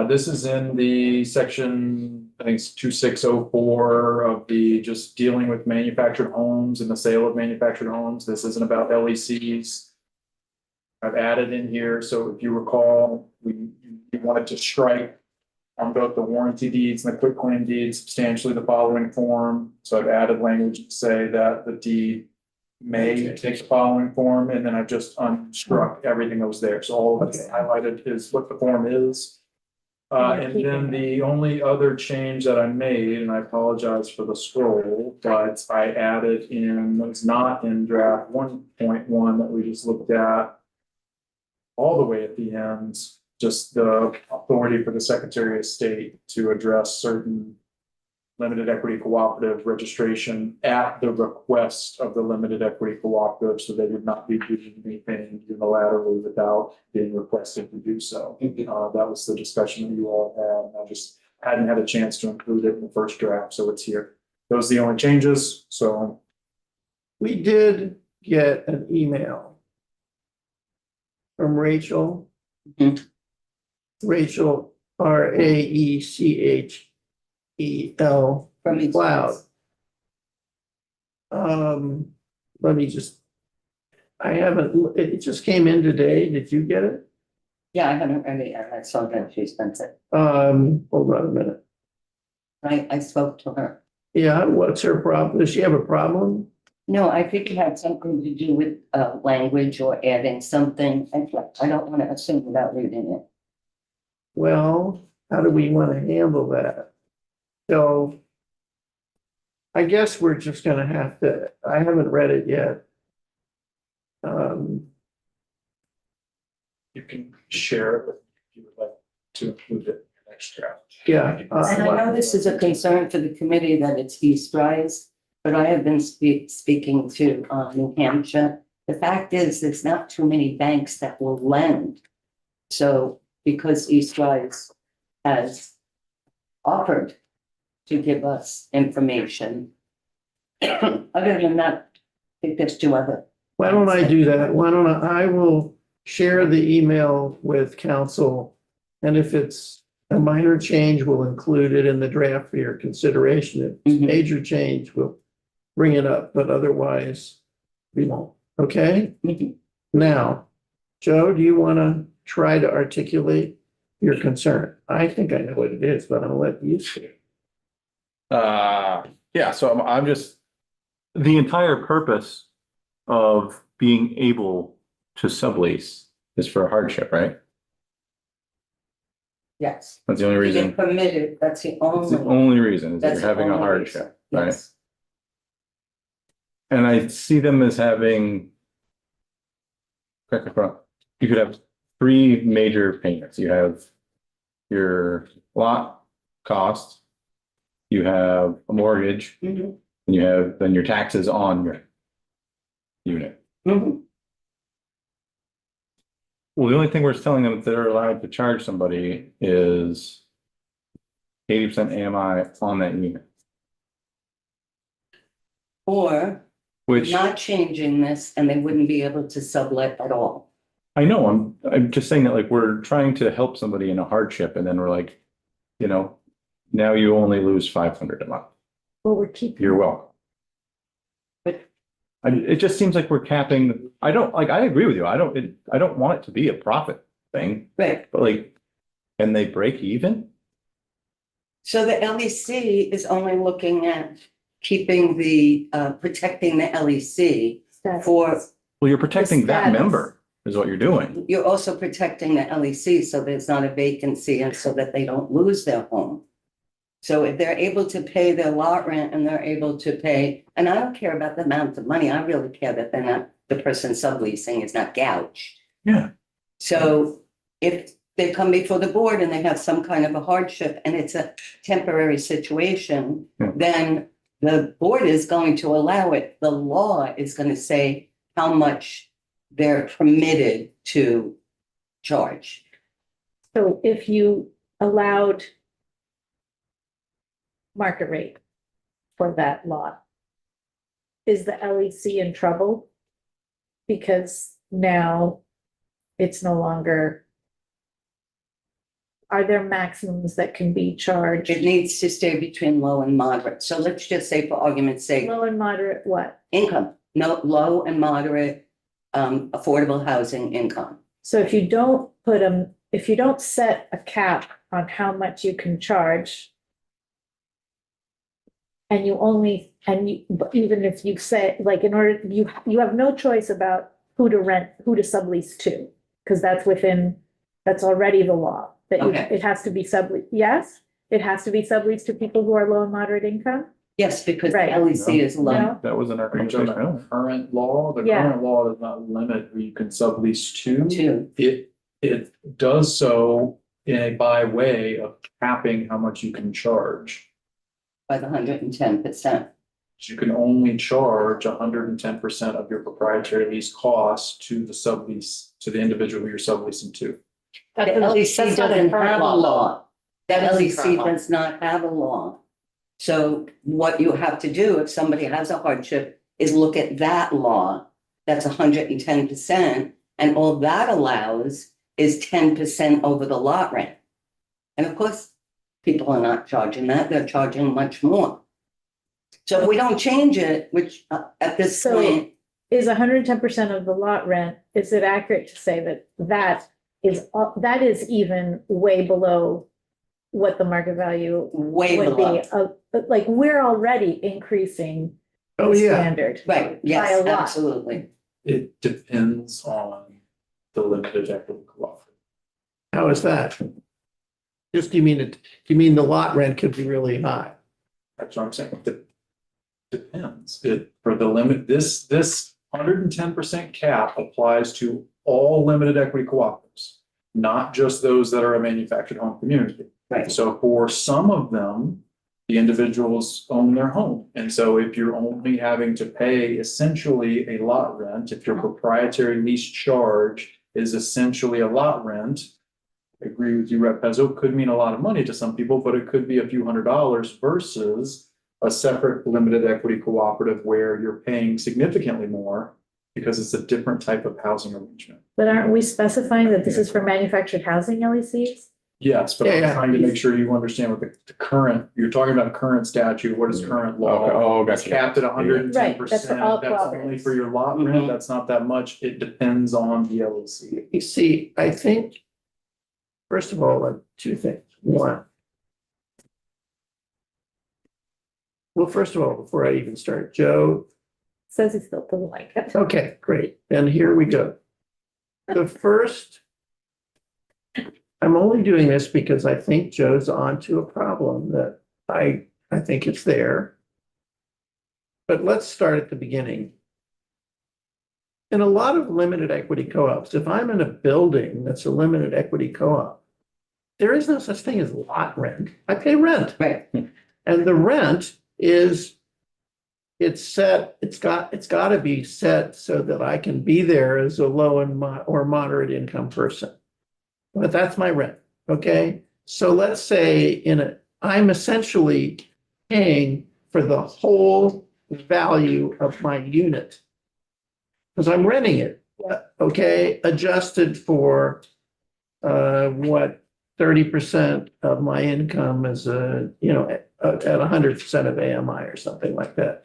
This is in the section, I think it's 2604 of the just dealing with manufactured homes and the sale of manufactured homes. This isn't about LECs. I've added in here, so if you recall, we wanted to strike on both the warranty deeds and the quitclaim deeds substantially the following form. So I've added language to say that the deed may take the following form, and then I've just unstruck everything that was there. So all that's highlighted is what the form is. And then the only other change that I made, and I apologize for the scroll, but I added in, it's not in draft 1.1 that we just looked at. All the way at the end, just the authority for the Secretary of State to address certain limited equity cooperative registration at the request of the limited equity cooperative, so they would not be doing anything unilaterally without being requested to do so. That was the discussion that you all had, and I just hadn't had a chance to include it in the first draft, so it's here. Those are the only changes, so we did get an email from Rachel. Mhm. Rachel, Raechel From each Cloud. place. Let me just, I haven't, it just came in today. Did you get it? Yeah, I haven't read it yet. I saw that she sent it. Hold on a minute. I spoke to her. Yeah, what's her problem? Does she have a problem? No, I think it had something to do with language or adding something. I don't want to assume without reading it. Well, how do we want to handle that? So I guess we're just gonna have to, I haven't read it yet. you can share it with, if you would like to include it in the next draft. Yeah. And I know this is a concern for the committee that it's East Rise, but I have been speaking to New Hampshire. The fact is, there's not too many banks that will lend. So because East Rise has offered to give us information. Other than that, I think there's two other. Why don't I do that? Why don't I will share the email with council. And if it's a minor change, we'll include it in the draft for your consideration. If it's a Mhm. major change, we'll bring it up, but otherwise we won't. Okay? Mhm. Now, Joe, do you want to try to articulate your concern? I think I know what it is, but I'll let you say. Yeah, so I'm just, the entire purpose of being able to sublease is for a hardship, right? Yes. That's the only To get reason, permitted, that's the that's the only. only reason is that That's you're having the a only hardship, reason. right? Yes. And I see them as having. Correct me if I'm wrong, you could have three major payments. You have your lot cost, you have a mortgage, Mhm, and you have then your taxes on your unit. mhm. Well, the only thing we're telling them that they're allowed to charge somebody is 80% AMI on that unit, Or which not changing this and they wouldn't be able to sublet at all. I know, I'm just saying that like we're trying to help somebody in a hardship and then we're like, now you only lose 500 a month. Well, we're keeping. You're welcome. But- It just seems like we're capping, I agree with you. I don't want it to be a profit thing, Right. but like, can they break even? So the LEC is only looking at keeping the, protecting the LEC for, Well, you're protecting that status. member is what you're doing. you're also protecting the LEC so there's not a vacancy and so that they don't lose their home. So if they're able to pay their lot rent and they're able to pay, and I don't care about the amount of money, I really care that they're not, the person subleasing is not gouged. Yeah. So if they come before the board and they have some kind of a hardship and it's a temporary situation, Yeah. then the board is going to allow it. The law is going to say how much they're permitted to charge. So if you allowed market rate for that lot, is the LEC in trouble? Because now it's no longer. Are there maximums that can be charged? It needs to stay between low and moderate. So let's just say for argument's sake, Low and moderate what? income, no, low and moderate, affordable housing income. So if you don't if you don't set a cap on how much you can charge. And but even if you say, like, in order, you have no choice about who to sublease to, because that's already the law. Okay. It has to be sublease, yes, it has to be subleased to people who are low and moderate income. Yes, because the Right. LEC is low. No. That wasn't our Are you talking conversation. about current law? The Yeah. current law does not limit who you can sublease to. Too. It does so by way of capping how much you can charge. By the 110%. You can only charge 110% of your proprietary lease costs to the sublease, to the individual you're subleasing to. The LEC doesn't have a law. The That is the LEC current law. does not have a law. So what you have to do if somebody has a hardship is look at that law. That's 110%. And all that allows is 10% over the lot rent. And of course, people are not charging that. They're charging much more. So if we don't change it, which at this So- point, Is 110% of the lot rent, is it accurate to say that is even way below what the market value way would below. be? Like, we're already increasing Oh, the yeah. standard. Right, By yes, a lot. absolutely. It depends on the limited equity cooperative. How is that? Just, you mean the lot rent could be really high? That's what I'm saying. Depends. For the limit, this 110% cap applies to all limited equity cooperatives, not just those that are a manufactured home community. Right. So for some of them, the individuals own their home. And so if you're only having to pay essentially a lot rent, if your proprietary lease charge is essentially a lot rent, I agree with you, Rep. Pezzo, could mean a lot of money to some people, but it could be a few $100s versus a separate limited equity cooperative where you're paying significantly more because it's a different type of housing arrangement. But aren't we specifying that this is for manufactured housing LECs? Yes, but I'm Yeah. trying to make sure you understand what the current, you're talking about current statute, what is current law? Okay. Oh, It's gotcha. capped at 110%. Right, that's for all That's only for your lot cooperatives. rent. That's not that much. It depends on the LLC. You see, I think, first of all, two things. One, Well, first of all, before I even start, Joe, Says he still doesn't like it. okay, great. And here we go. The first, I'm only doing this because I think Joe's onto a problem that I think it's there. But let's start at the beginning. In a lot of limited equity co-ops, if I'm in a building that's a limited equity co-op, there is no such thing as lot rent. I pay rent. Right. And the rent is, it's set, it's got to be set so that I can be there as a low and or moderate income person. But that's my rent, okay? So let's say I'm essentially paying for the whole value of my unit. Because I'm renting it, okay, adjusted for what 30% of my income is at 100% of AMI or something like that.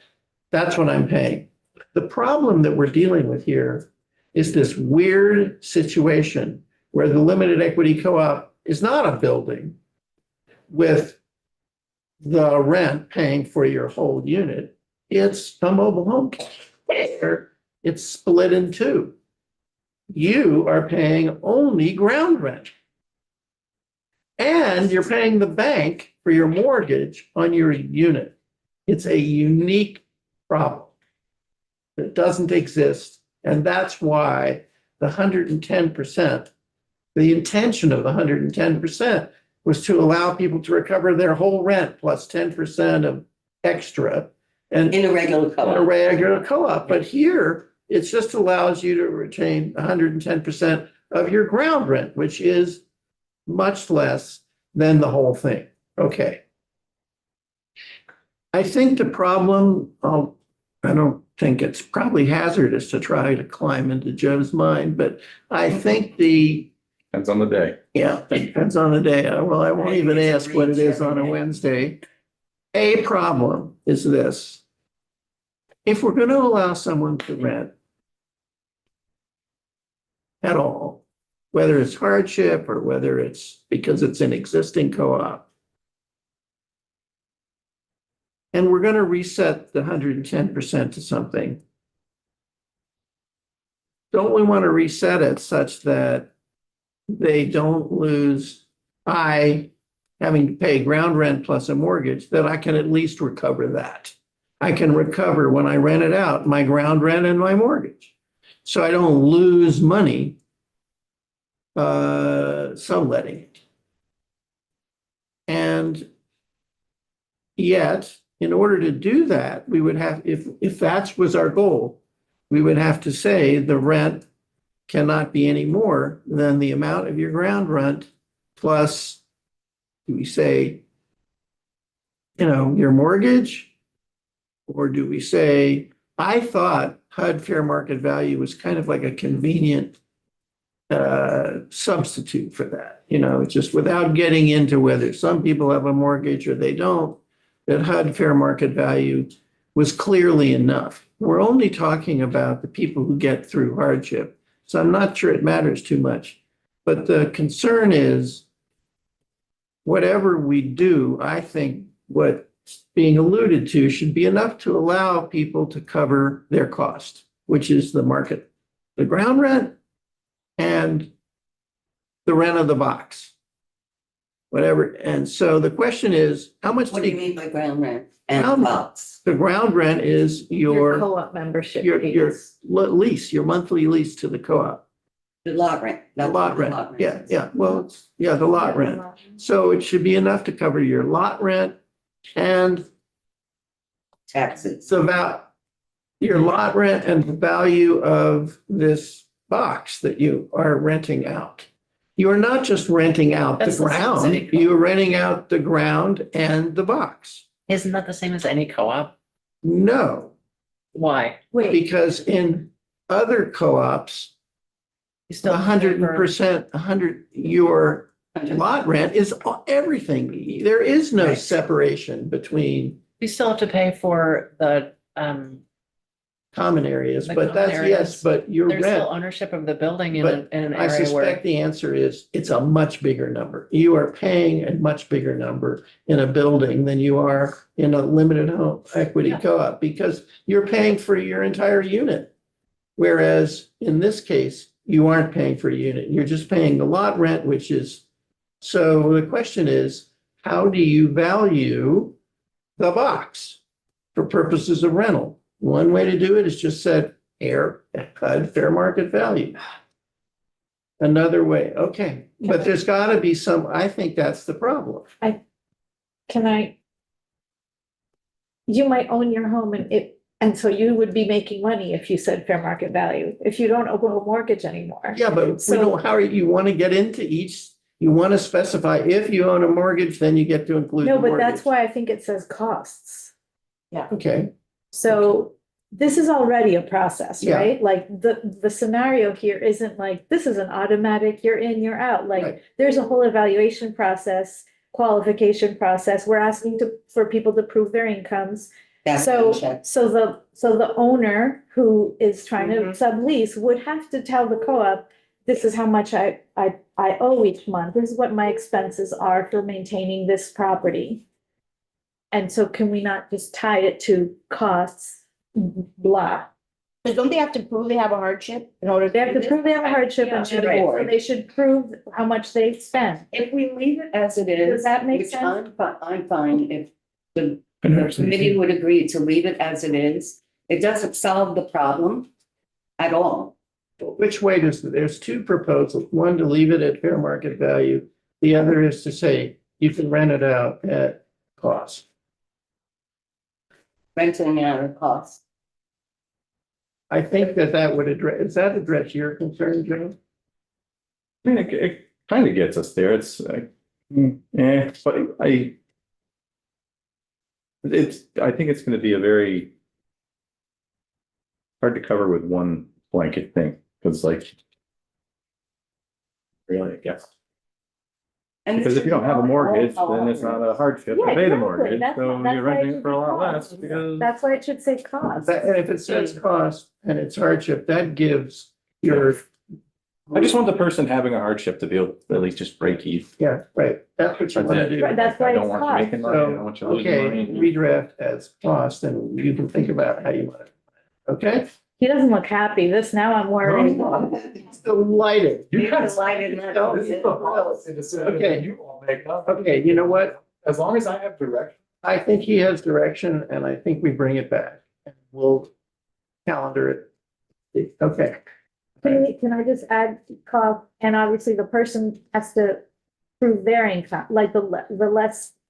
That's what I'm paying. The problem that we're dealing with here is this weird situation where the limited equity co-op is not a building with the rent paying for your whole unit. It's a mobile home where it's split in two. You are paying only ground rent. And you're paying the bank for your mortgage on your unit. It's a unique problem that doesn't exist. And that's why the 110%, the intention of the 110% was to allow people to recover their whole rent plus 10% of extra. And In a regular in a co-op. regular co-op, but here it just allows you to retain 110% of your ground rent, which is much less than the whole thing. Okay. I think the problem, I don't think it's probably hazardous to try to climb into Joe's mind, but I think Depends on the day. yeah, it depends on the day. Well, I won't even ask what it is on a Wednesday. A problem is this. If we're going to allow someone to rent at all, whether it's hardship or whether it's because it's an existing co-op, and we're going to reset the 110% to something, don't we want to reset it such that they don't lose having to pay ground rent plus a mortgage, that I can at least recover that. I can recover when I rent it out, my ground rent and my mortgage. So I don't lose money subletting it. And yet, in order to do that, we would have, if that was our goal, we would have to say the rent cannot be any more than the amount of your ground rent plus, do we say, your mortgage? Or do we say, I thought HUD fair market value was kind of like a convenient substitute for that, just without getting into whether some people have a mortgage or they don't, that HUD fair market value was clearly enough. We're only talking about the people who get through hardship. So I'm not sure it matters too much. But the concern is, whatever we do, I think what's being alluded to should be enough to allow people to cover their cost, which is the market, the ground rent and the rent of the box, whatever. And so the question is, how much What do you mean by ground rent and Ground- box? the ground rent is Your co-op membership your fees. lease, your monthly lease to the co-op. The lot rent. The That's lot what the rent, lot yeah, is. yeah, well, the lot rent. So it should be enough to cover your lot rent and Taxes. your lot rent and the value of this box that you are renting out. You are not just renting out the That's the same as any ground, co-op. you are renting out the ground and the box. Isn't that the same as any co-op? No, Why? Wait, because in other co-ops, You still have to pay for- 100%, your lot rent is everything. There is no Right. separation between, You still have to pay for the common areas, The but common that's, yes, areas. but your There's still rent, ownership of the building in But an I area where. suspect the answer is it's a much bigger number. You are paying a much bigger number in a building than you are in a limited home equity Yeah. co-op because you're paying for your entire unit. Whereas in this case, you aren't paying for a unit. You're just paying the lot rent, which is, so the question is, how do you value the box for purposes of rental? One way to do it is just set fair market value. Another way, okay, but there's gotta be some, I think that's the problem. You might own your home and so you would be making money if you said fair market value, if you don't owe a mortgage anymore. Yeah, but we So- don't, how are you want to get into each, you want to specify if you own a mortgage, then you get to include the No, but mortgage. that's why I think it says costs. Okay, So this is already a process, Yeah. right? Like the scenario here isn't like, this is an automatic, you're in, you're out. Right. Like, there's a whole evaluation process, qualification process. We're asking for people to prove their incomes. So the owner who is trying to sublease would have to tell the co-op, this is how much I owe each month. This is what my expenses are for maintaining this property. And so can we not just tie it to costs, blah? But don't they have to prove they have a hardship in order? They have to prove they have a hardship and Yeah, so right. they should prove how much they spend. If we leave it as it is. Does that make which sense? I'm fine if the committee would agree to leave it as it is. It doesn't solve the problem at all. which way there's two proposals, one to leave it at fair market value. The other is to say you can rent it out at cost. Renting out of cost. I think that would does that address your concern, Joe? I mean, it kind of gets us there. It's like, but I think it's going to be a very hard to cover with one blanket thing, because like, really, I guess. And Because if you don't have a mortgage, then it's not a hardship to Yeah, pay the exactly. mortgage, That's- so that's you're why it renting should it for a be lot cost. less because. That's why it should say cost. And if it says cost and it's hardship, that gives your, I just want the person having a hardship to be able to at least just break even. yeah, right, that's what you want to That's it. do. Right, that's why I don't it's want you cost. making money, I don't want you losing Okay, money. redraft as cost and you can think about how you want it. Okay? He doesn't look happy. Now I'm worried. It's delighted. You guys. Delighted not No, to this see is it. the policy decision Okay. you all make, not- Okay, you know what? As long as I have direction. I think he has direction and I think we bring it back. We'll calendar it. Okay. Can I just add cost? And obviously the person has to prove their income, like the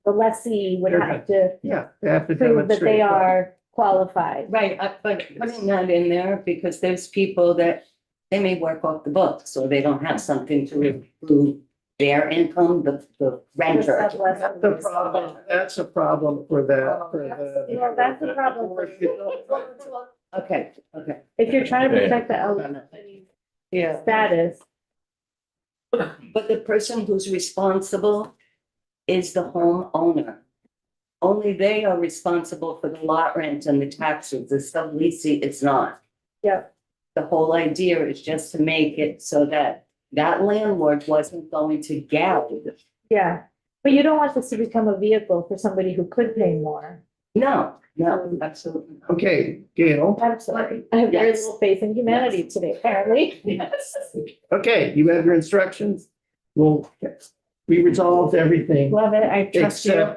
lessee would have to Yeah, they have to prove that they demonstrate. are qualified. Right, but putting that in there because there's people that they may work off the books, so they don't have something to prove their income, the renter. That's the problem. That's a problem for that, You know, that's the problem. Okay. If you're trying to Yeah. protect the elderly Yeah. status, But the person who's responsible is the homeowner. Only they are responsible for the lot rent and the taxes. The subleasing is not. yeah, The whole idea is just to make it so that that landlord wasn't going to gouge. yeah. But you don't want this to become a vehicle for somebody who could pay more. No, absolutely. not. Okay, Gail. I'm sorry. I have very Yes. little faith in humanity today, apparently. Yes. Okay, you have your instructions. We resolved everything. Love it. I trust you.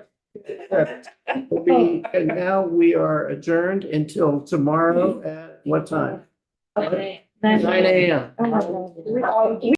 And now we are adjourned until tomorrow at what time? Okay. 9 a.m. Oh my God.